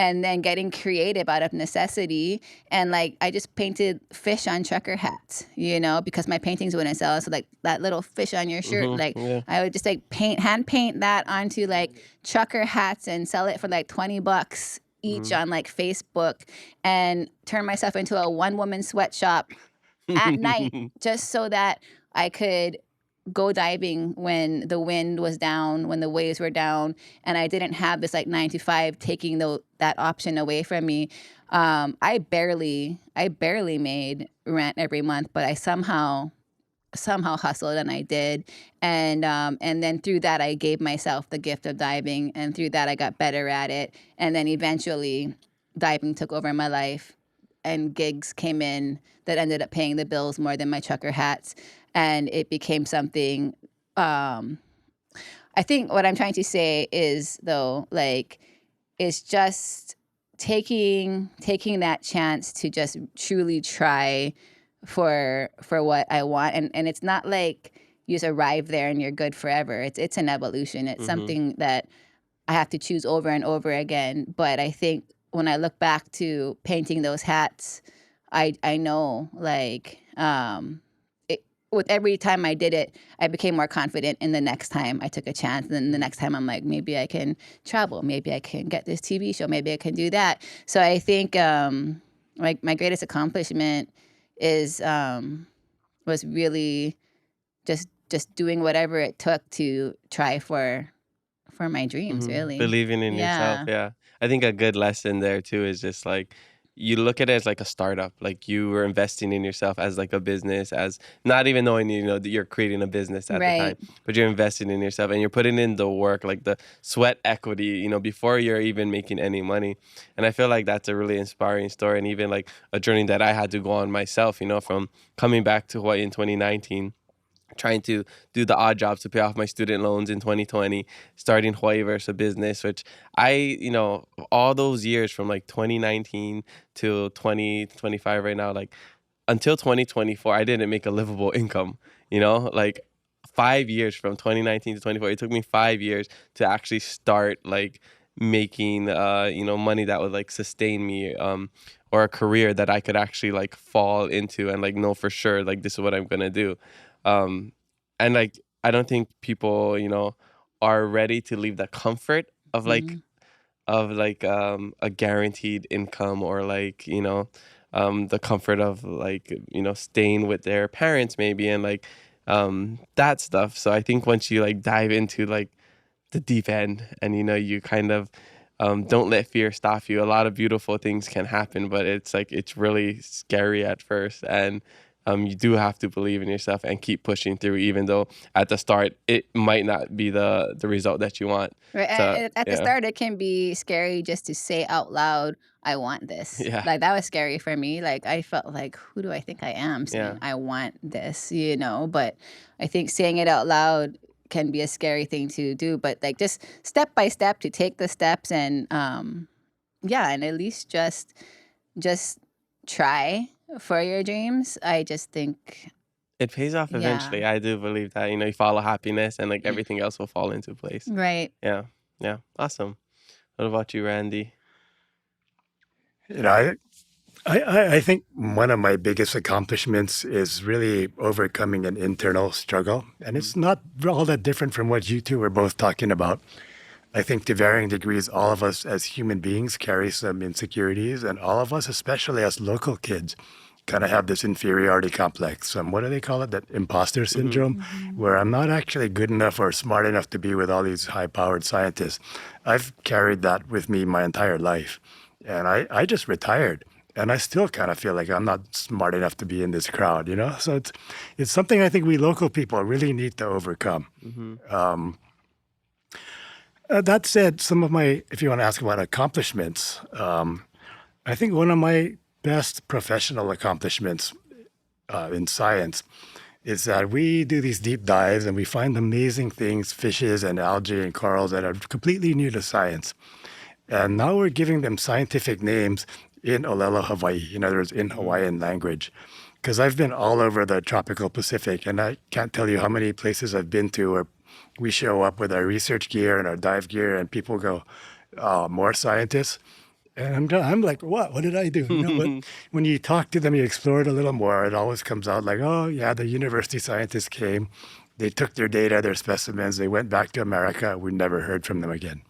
And then getting creative out of necessity. And like, I just painted fish on trucker hats, because my paintings wouldn't sell. So like that little fish on your shirt, Yeah. I would just like hand paint that onto like trucker hats and sell it for like $20 each on like Facebook, and turn myself into a one-woman sweatshop at night just so that I could go diving when the wind was down, when the waves were down, and I didn't have this like 9 to 5 taking that option away from me. I barely made rent every month, but I somehow hustled, and I did. And then through that, I gave myself the gift of diving, and through that, I got better at it. And then eventually, diving took over my life, and gigs came in that ended up paying the bills more than my trucker hats, and it became something. I think what I'm trying to say is, though, like, is just taking that chance to just truly try for what I want, and it's not like you just arrive there and you're good forever. It's an evolution. It's something that I have to choose over and over again. But I think when I look back to painting those hats, I know like with every time I did it, I became more confident in the next time I took a chance. And then the next time I'm like, maybe I can travel. Maybe I can get this TV show. Maybe I can do that. So I think like my greatest accomplishment is was really just doing whatever it took to try for my dreams, really. Believing in yourself. Yeah. Yeah. I think a good lesson there too is just like you look at it as like a startup. Like you were investing in yourself as like a business, as not even knowing, that you're creating a business at the time, Right. but you're investing in yourself and you're putting in the work, like the sweat equity, before you're even making any money. And I feel like that's a really inspiring story, and even like a journey that I had to go on myself, from coming back to Hawaii in 2019, trying to do the odd jobs to pay off my student loans in 2020, starting Hawaii Versa business, which all those years from like 2019 to 2025 right now, like until 2024, I didn't make a livable income, like 5 years from 2019 to 24. It took me 5 years to actually start like making, money that would like sustain me, or a career that I could actually like fall into and like know for sure, like this is what I'm going to do. Um, and like, I don't think people, are ready to leave the comfort of like, a guaranteed income, or like, the comfort of like, staying with their parents maybe, and like, that stuff. So I think once you like dive into like the deep end, and you kind of, don't let fear stop you, a lot of beautiful things can happen, but it's like it's really scary at first. And you do have to believe in yourself and keep pushing through, even though at the start it might not be the result that you want. Right. So And at the start, it can be scary just to say out loud, I want this. Yeah. Like, that was scary for me. Like, I felt like, who do I think I am saying, Yeah. I want this, But I think saying it out loud can be a scary thing to do. But, like, just step by step to take the steps and, and at least just try for your dreams. I just think, It pays off eventually. I do believe that, you follow happiness and like everything else will fall into place. right. Yeah. Yeah. Awesome. What about you, Randy? You know, I think one of my biggest accomplishments is really overcoming an internal struggle. And it's not all that different from what you two were both talking about. I think to varying degrees, all of us as human beings carry some insecurities, and all of us, especially as local kids, kind of have this inferiority complex. What do they call it? That imposter syndrome, where I'm not actually good enough or smart enough to be with all these high-powered scientists. I've carried that with me my entire life. And I just retired. And I still kind of feel like I'm not smart enough to be in this crowd, you know? So it's something I think we local people really need to overcome. That said, some of my, if you want to ask about accomplishments, I think one of my best professional accomplishments in science is that we do these deep dives and we find amazing things, fishes and algae and corals that are completely new to science. And now we're giving them scientific names in Olelo, Hawaii, in other words, in Hawaiian language. Because I've been all over the tropical Pacific, and I can't tell you how many places I've been to where we show up with our research gear and our dive gear, and people go, "Oh, more scientists." And I'm like, what? What did I do? You know, but when you talk to them, you explore it a little more, it always comes out like, oh, yeah, the university scientists came. They took their data, their specimens. They went back to America. We never heard from them again.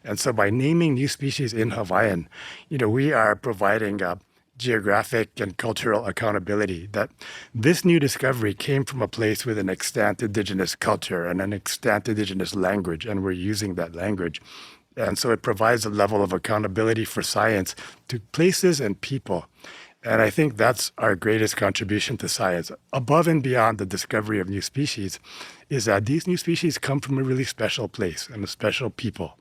And so by naming new species in Hawaiian, we are providing geographic and cultural accountability that this new discovery came from a place with an extant indigenous culture and an extant indigenous language, and we're using that language. And so it provides a level of accountability for science to places and people. And I think that's our greatest contribution to science, above and beyond the discovery of new species, is that these new species come from a really special place and a special people.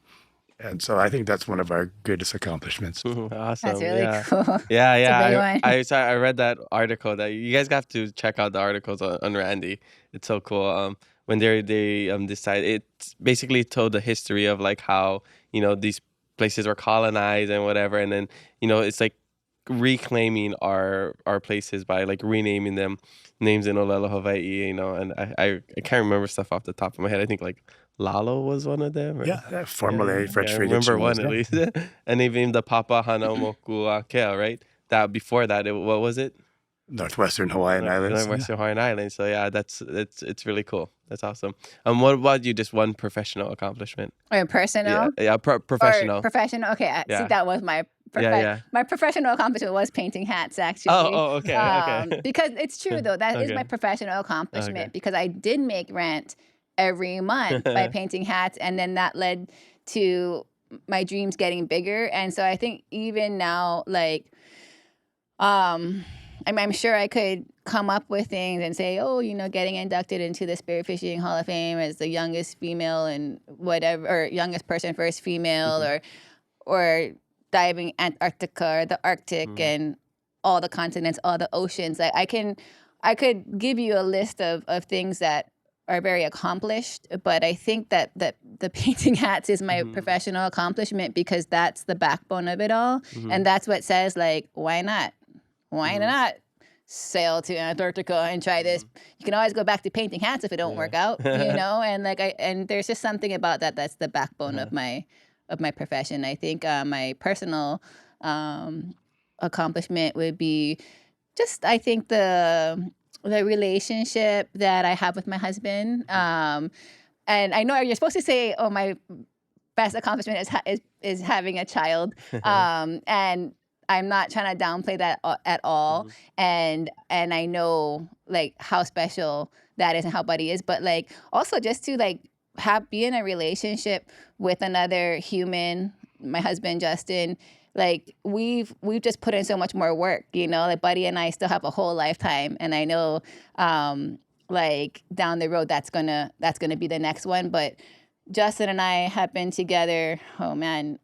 And so I think that's one of our greatest accomplishments. Awesome. That's really yeah. cool. Yeah, It's a yeah. big one. I read that article. That you guys have to check out the articles on Randy. It's so cool. When they decide, it basically told the history of like how these places were colonized and whatever, and then it's like reclaiming our places by like renaming them names in Olelo, Hawaii. And I can't remember stuff off the top of my head. I think like Lalo was one of them. Or, Yeah, formerly French I Free remember one yeah. at least. And even the Papahānaumokuākea, right? That before that, what was it? Northwestern Hawaiian Islands. Northwestern Hawaiian Islands. So yeah, it's really cool. That's awesome. What about you? Just one professional accomplishment? Or personal? Yeah, professional. Or professional? Okay, Yeah. see, that was my Yeah. my professional accomplishment was painting hats, actually. Okay. Because it's true, though. That is Okay. my professional accomplishment, Okay. because I did make rent every month by painting hats, and then that led to my dreams getting bigger. And so I think even now, like, I'm sure I could come up with things and say, oh, getting inducted into the Spearfishing Hall of Fame as the youngest female and whatever, or youngest person first female, or diving Antarctica or the Arctic and all the continents, all the oceans. I could give you a list of things that are very accomplished, but I think that the painting hats is my professional accomplishment, because that's the backbone of it all. And that's what says, like, why not? Why not sail to Antarctica and try this? You can always go back to painting hats if it don't work out, and and there's just something about that that's the backbone of my profession. I think my personal accomplishment would be just, I think, the relationship that I have with my husband. And I know you're supposed to say, oh, my best accomplishment is having a child. And I'm not trying to downplay that at all. And I know, like, how special that is and how Buddy is. But, like, also just to, like, be in a relationship with another human, my husband, Justin. Like, we've just put in so much more work, like Buddy and I still have a whole lifetime. And I know, like, down the road, that's gonna be the next one. But Justin and I have been together, oh man,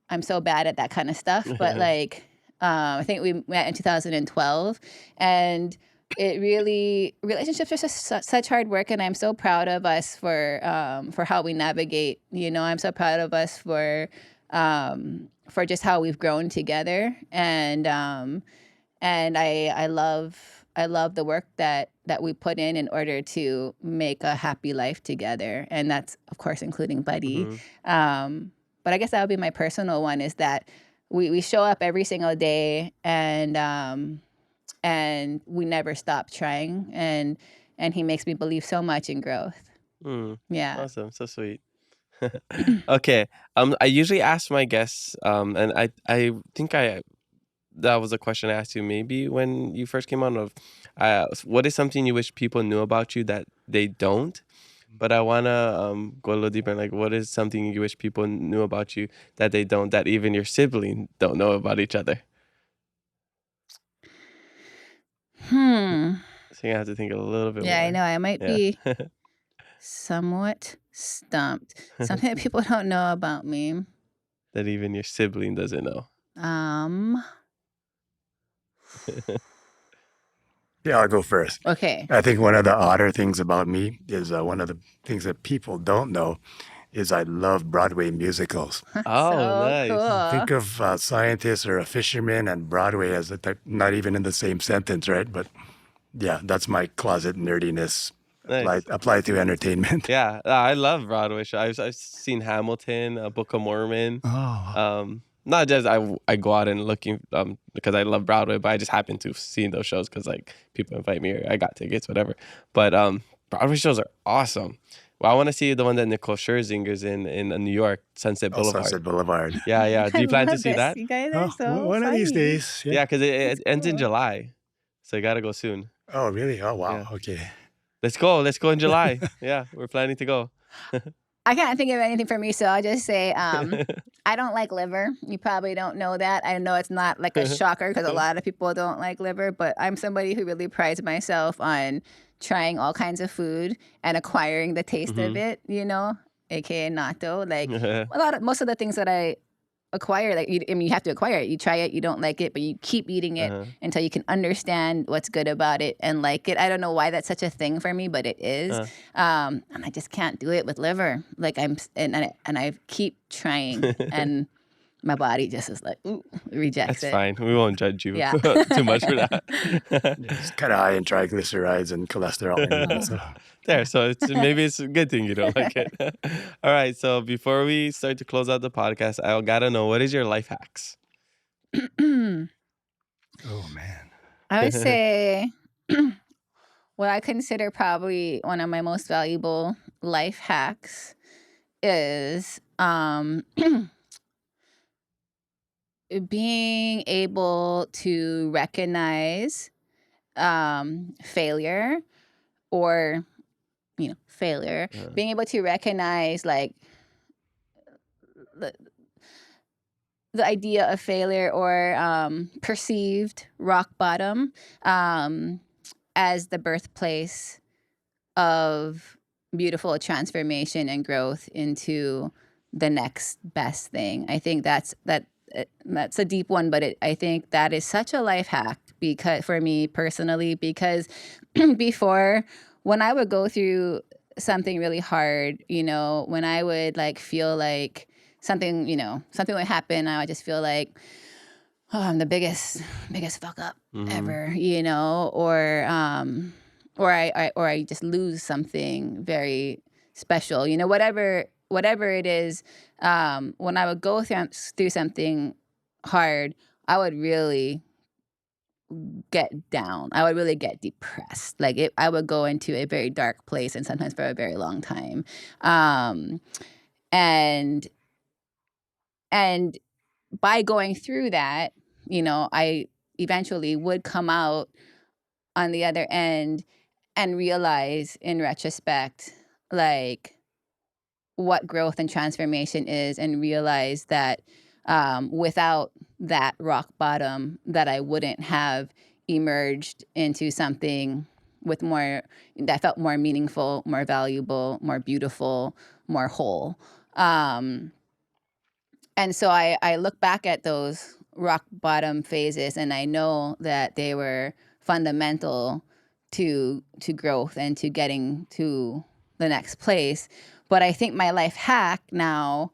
I'm so bad at that kind of stuff. But like, I think we met in 2012, and relationships are just such hard work, and I'm so proud of us for how we navigate. I'm so proud of us for just how we've grown together, and I love the work that we put in order to make a happy life together, and that's, of course, including Buddy. But I guess that would be my personal one, is that we show up every single day, and we never stop trying, and he makes me believe so much in growth. Yeah. Awesome. So sweet. Okay. I usually ask my guests, and I think that was a question I asked you maybe when you first came on, of what is something you wish people knew about you that they don't? But I want to go a little deeper, like, what is something you wish people knew about you that they don't, that even your sibling don't know about each other? So you have to think a little bit more. I know. I might be somewhat stumped. Something that people don't know about me. That even your sibling doesn't know. Yeah, I'll go first. Okay. I think one of the odder things about me is one of the things that people don't know is I love Broadway musicals. Oh, So nice. cool. Think of a scientist or a fisherman and Broadway as not even in the same sentence, right? But yeah, that's my closet nerdiness Nice. applied to entertainment. Yeah, I love Broadway shows. I've seen Hamilton, Book of Mormon. Oh, Not just I go out and looking because I love Broadway, but I just happen to see those shows because like people invite me or I got tickets, whatever. But Broadway shows are awesome. Well, I want to see the one that Nicole Scherzinger's in New York, Sunset Boulevard. Sunset Boulevard. Yeah. Do you plan to love see this. that? You guys are so One of these funny. days. Yeah, because it ends in cool. July, so you gotta go soon. Oh, really? Oh, wow. Yeah. Okay. Let's go in July. Yeah, we're planning to go. I can't think of anything for me, so I'll just say I don't like liver. You probably don't know that. I know it's not like a shocker because a lot of people don't like liver, but I'm somebody who really prides myself on trying all kinds of food and acquiring the taste of it, aka natto. Like most of the things that I acquire, like you have to acquire it. You try it, you don't like it, but you keep eating it until you can understand what's good about it and like it. I don't know why that's such a thing for me, but it is. And I just can't do it with liver. Like and I keep trying, and my body just is like, ooh, rejects it. That's fine. We won't judge you Yeah. too much for that. It's kind of high in triglycerides and cholesterol. So. There, so maybe it's a good thing you don't like it. All right, so before we start to close out the podcast, I gotta know, what is your life hacks? Oh, man. I would say what I consider probably one of my most valuable life hacks is being able to recognize failure or failure, being able to recognize like the idea of failure or perceived rock bottom as the birthplace of beautiful transformation and growth into the next best thing. I think that's a deep one, but I think that is such a life hack because for me personally, because before, when I would go through something really hard, when I would like feel like something would happen, I would just feel like, oh, I'm the biggest fuck up ever, or I just lose something very special, whatever it is. When I would go through something hard, I would really get down. I would really get depressed. Like I would go into a very dark place, and sometimes for a very long time. And by going through that, I eventually would come out on the other end and realize in retrospect, like what growth and transformation is, and realize that without that rock bottom, that I wouldn't have emerged into something with more, that felt more meaningful, more valuable, more beautiful, more whole. And so I look back at those rock bottom phases, and I know that they were fundamental to growth and to getting to the next place. But I think my life hack now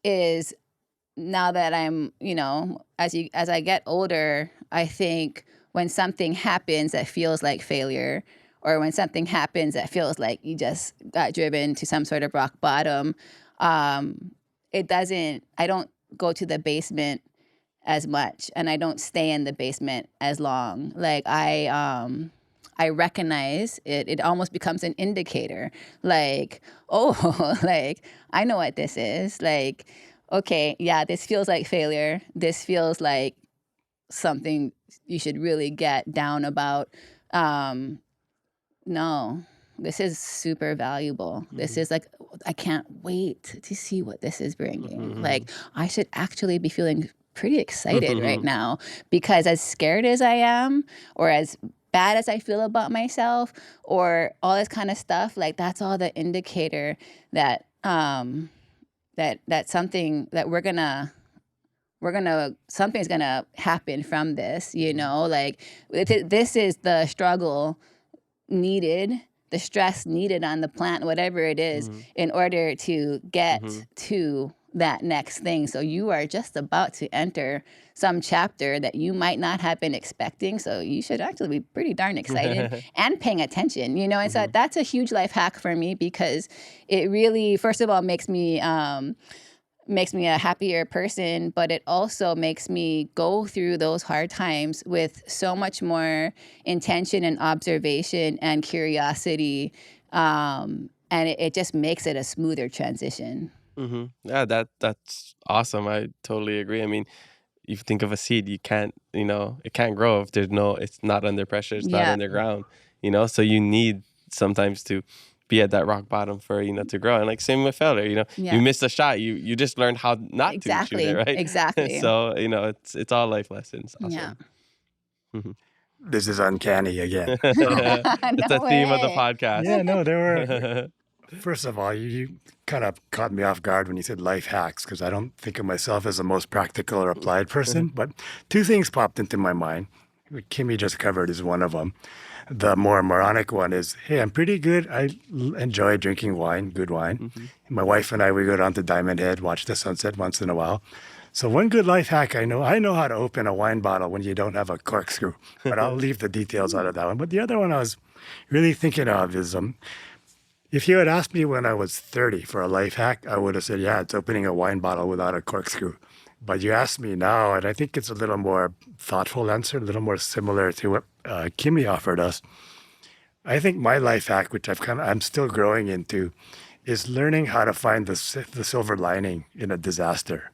is, now that I'm, as I get older, I think when something happens that feels like failure, or when something happens that feels like you just got driven to some sort of rock bottom, I don't go to the basement as much, and I don't stay in the basement as long. Like I recognize it. It almost becomes an indicator. Like, oh, like I know what this is. Like, okay, yeah, this feels like failure. This feels like something you should really get down about. No, this is super valuable. This is like, I can't wait to see what this is bringing. Like, I should actually be feeling pretty excited right now, because as scared as I am, or as bad as I feel about myself, or all this kind of stuff, like that's all the indicator that that something that something's gonna happen from this, you know, like this is the struggle needed, the stress needed on the plant, whatever it is, in order to get to that next thing. So you are just about to enter some chapter that you might not have been expecting. So you should actually be pretty darn excited and paying attention, you know? And so that's a huge life hack for me, because it really, first of all, makes me a happier person, but it also makes me go through those hard times with so much more intention and observation and curiosity. And it just makes it a smoother transition. Yeah, that's awesome. I totally agree. I mean, if you think of a seed, you can't, it can't grow if it's not under pressure, it's not underground, so you need sometimes to be at that rock bottom for, to grow. And like same with failure, you missed a shot, you just learned how not to shoot it, right? Exactly. So, it's all life lessons. Awesome. Yeah. This is uncanny again. It's the theme of the podcast. Yeah, no, there were. First of all, you kind of caught me off guard when you said life hacks, because I don't think of myself as the most practical or applied person. But two things popped into my mind. What Kimmy just covered is one of them. The more moronic one is, hey, I'm pretty good. I enjoy drinking wine, good wine. My wife and I, we go down to Diamond Head, watch the sunset once in a while. So one good life hack I know how to open a wine bottle when you don't have a corkscrew. But I'll leave the details out of that one. But the other one I was really thinking of is, if you had asked me when I was 30 for a life hack, I would have said, yeah, it's opening a wine bottle without a corkscrew. But you asked me now, and I think it's a little more thoughtful answer, a little more similar to what Kimmy offered us. I think my life hack, which I'm still growing into, is learning how to find the silver lining in a disaster.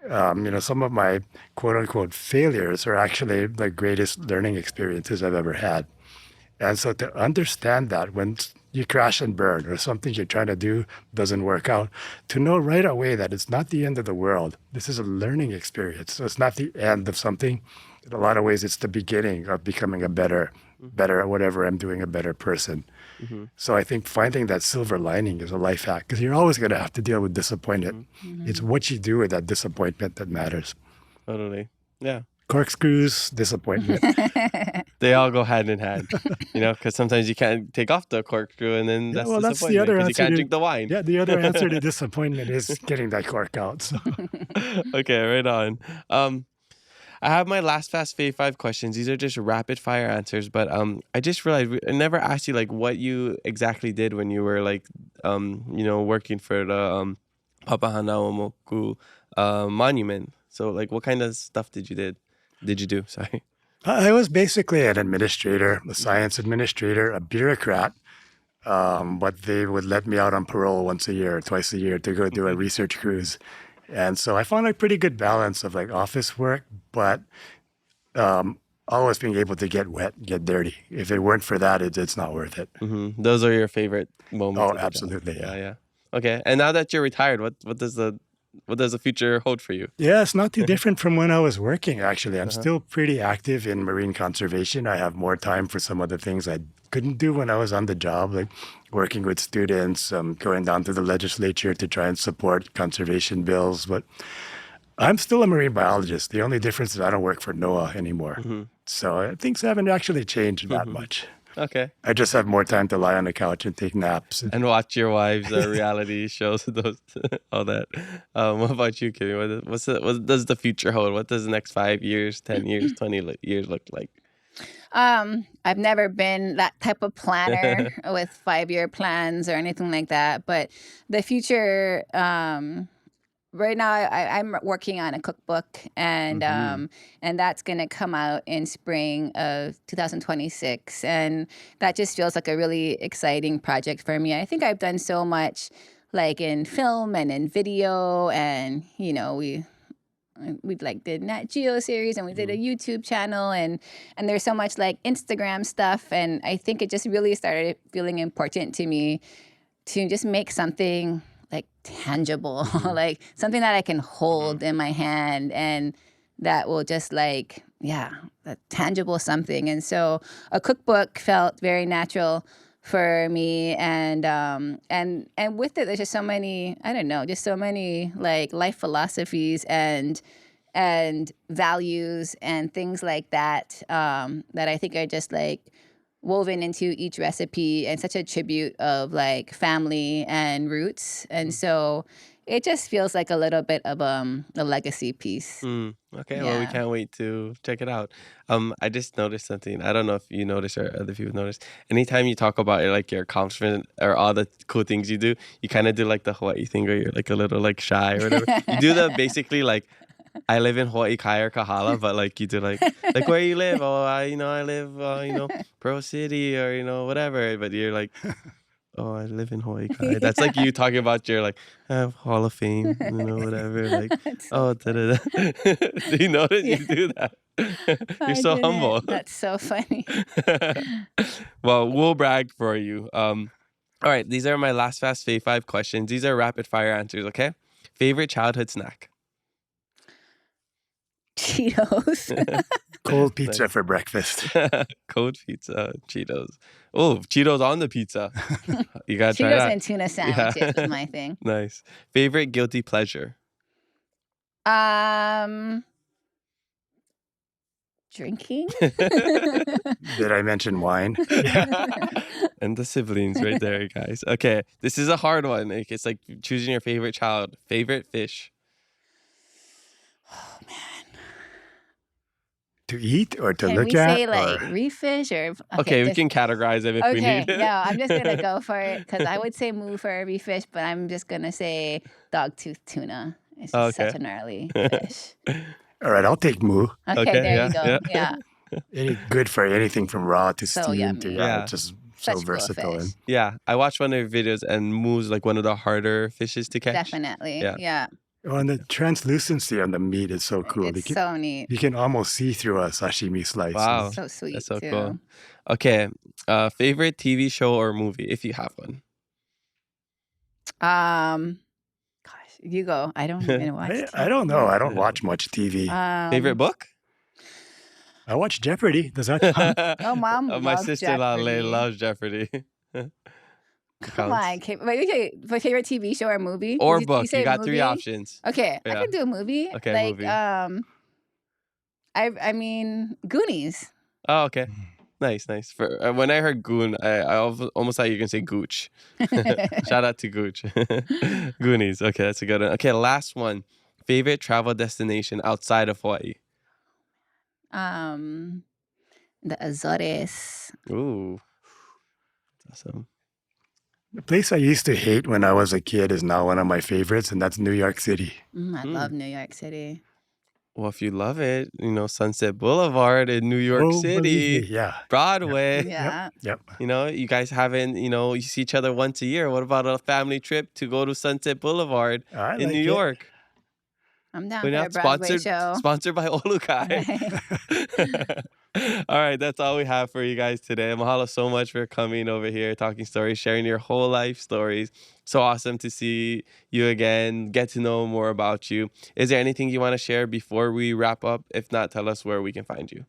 Some of my quote unquote failures are actually the greatest learning experiences I've ever had. And so to understand that when you crash and burn or something you're trying to do doesn't work out, to know right away that it's not the end of the world. This is a learning experience. So it's not the end of something. In a lot of ways, it's the beginning of becoming a better at whatever I'm doing, a better person. So I think finding that silver lining is a life hack, because you're always going to have to deal with disappointment. It's what you do with that disappointment that matters. Totally. Yeah. Corkscrews, disappointment. They all go hand in hand, because sometimes you can't take off the corkscrew, and then that's disappointment, that's the other answer. You can't drink the wine. Yeah, the other answer to disappointment is getting that cork out. So. Okay, right on. I have my last fast 5 questions. These are just rapid fire answers, but I just realized I never asked you like what you exactly did when you were like working for the Papahānaumokuākea monument. So like what kind of stuff did you do? Sorry. I was basically an administrator, a science administrator, a bureaucrat, but they would let me out on parole once a year or twice a year to go do a research cruise. And so I found a pretty good balance of like office work, but always being able to get wet, get dirty. If it weren't for that, it's not worth it. Those are your favorite moments? Oh, absolutely. Yeah. Okay. And now that you're retired, what does the future hold for you? Yeah, it's not too different from when I was working, actually. I'm still pretty active in marine conservation. I have more time for some of the things I couldn't do when I was on the job, like working with students, going down to the legislature to try and support conservation bills. But I'm still a marine biologist. The only difference is I don't work for NOAA anymore. So things haven't actually changed that much. Okay. I just have more time to lie on the couch and take naps. And watch your wives' reality shows, all that. What about you, Kimmy? What does the future hold? What does the next 5 years, 10 years, 20 years look like? I've never been that type of planner with 5-year plans or anything like that. But the future, right now I'm working on a cookbook, and that's going to come out in spring of 2026, and that just feels like a really exciting project for me. I think I've done so much, like in film and in video, and we like did Nat Geo series, and we did a YouTube channel, and there's so much like Instagram stuff, and I think it just really started feeling important to me to just make something like tangible, like something that I can hold in my hand, and that will just like, a tangible something. And so a cookbook felt very natural for me, and with it, there's just so many, I don't know, just so many like life philosophies and values and things like that, that I think are just like woven into each recipe, and such a tribute of like family and roots. And so it just feels like a little bit of a legacy piece. Okay, well, we can't wait to check it out. I just noticed something. I don't know if you noticed or other people noticed. Anytime you talk about like your accomplishment or all the cool things you do, you kind of do like the Hawaii thing where you're like a little like shy or whatever. You do the basically like, I live in Hawaii Kai or Kahala, but like you do like where you live. Oh, I live Pearl City or whatever. But you're like, oh, I live in Hawaii Kai. That's like you talking about your like Hall of Fame, whatever. Like, oh, da-da-da. Do you notice you do that? You're so humble. That's so funny. Well, we'll brag for you. All right, these are my last fast fave 5 questions. These are rapid fire answers, okay? Favorite childhood snack? Cheetos. Cold pizza for breakfast. Cold pizza, Cheetos. Oh, Cheetos on the pizza. You gotta try that. Cheetos and tuna sandwiches is my thing. Nice. Favorite guilty pleasure? Drinking. Did I mention wine? And the siblings right there, guys. Okay, this is a hard one. Like, it's like choosing your favorite child. Favorite fish? Oh, man. To eat or to Can look we at? say like reef fish or Okay, we can categorize them if we need. No, I'm just gonna go for it because I would say moo for a reef fish, but I'm just gonna say dogtooth tuna. It's just such a gnarly fish. All right, I'll take moo. Okay, there you go. Yeah. Any good for anything from raw to So steamed yummy. to just so Such versatile. cool fish. Yeah, I watched one of your videos, and moo's like one of the harder fishes to catch. Definitely. Yeah. Oh, and the translucency on the meat is so cool. It's so neat. You can almost see through a sashimi slice. Wow. So sweet. That's so too. cool. Okay, favorite TV show or movie, if you have one? Gosh, you go. I don't even watch TV. I don't know. I don't watch much TV. Favorite book? I watch Jeopardy. Does that count? Oh, Mom My loves sister-in-law Jeopardy. loves Jeopardy. Come on. Wait, my favorite TV show or movie? Or You book. You say got movie? 3 options. Okay, I Yeah. can do a movie. Okay, like, movie. I mean, Goonies. Oh, okay. Nice. For when I heard Goon, I almost thought you can say Gooch. Shout out to Gooch. Goonies. Okay, that's a good one. Okay, last one. Favorite travel destination outside of Hawaii? The Azores. Ooh, that's awesome. The place I used to hate when I was a kid is now one of my favorites, and that's New York City. I love New York City. Well, if you love it, Sunset Boulevard in New York Oh, City, believe me, yeah. Broadway. Yeah. Yep. You guys haven't, you see each other once a year. What about a family trip to go to Sunset Boulevard I in like New it. York? I'm down We're for a not Broadway show. sponsored by Olukai. All right, that's all we have for you guys today. Mahalo so much for coming over here, talking stories, sharing your whole life stories. So awesome to see you again, get to know more about you. Is there anything you want to share before we wrap up? If not, tell us where we can find you.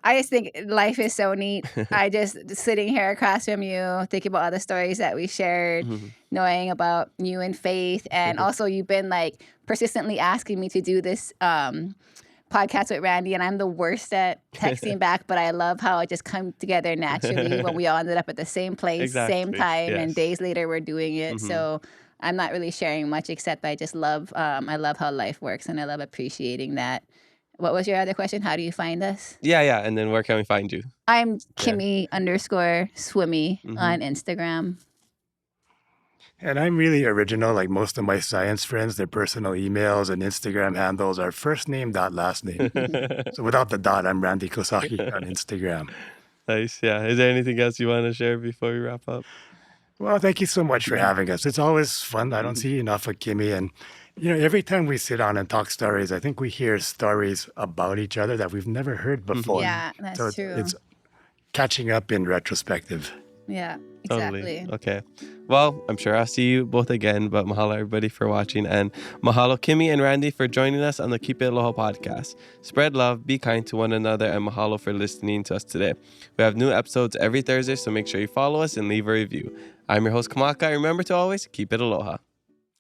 I just think life is so neat. I just sitting here across from you, thinking about all the stories that we shared, knowing about you and Faith. And also you've been like persistently asking me to do this podcast with Randy, and I'm the worst at texting back, but I love how it just come together naturally when we all ended up at the same place, same time, and days later we're doing it. So I'm not really sharing much, except I just love, I love how life works, and I love appreciating that. What was your other question? How do you find us? Yeah. And then where can we find you? I'm Kimmy _Swimmy on Instagram. And I'm really original. Like most of my science friends, their personal emails and Instagram handles are first name dot last name. So without the dot, I'm Randy Kosaki on Instagram. Nice. Yeah. Is there anything else you want to share before we wrap up? Well, thank you so much for having us. It's always fun. I don't see enough of Kimi. And, every time we sit on and talk stories, I think we hear stories about each other that we've never heard before. Yeah, that's so true. It's catching up in retrospective. Yeah, Totally. exactly. Okay. Well, I'm sure I'll see you both again, but mahalo everybody for watching, and mahalo Kimi and Randy for joining us on the Keep It Aloha podcast. Spread love, be kind to one another, and mahalo for listening to us today. We have new episodes every Thursday, so make sure you follow us and leave a review. I'm your host, Kamaka. Remember to always keep it aloha.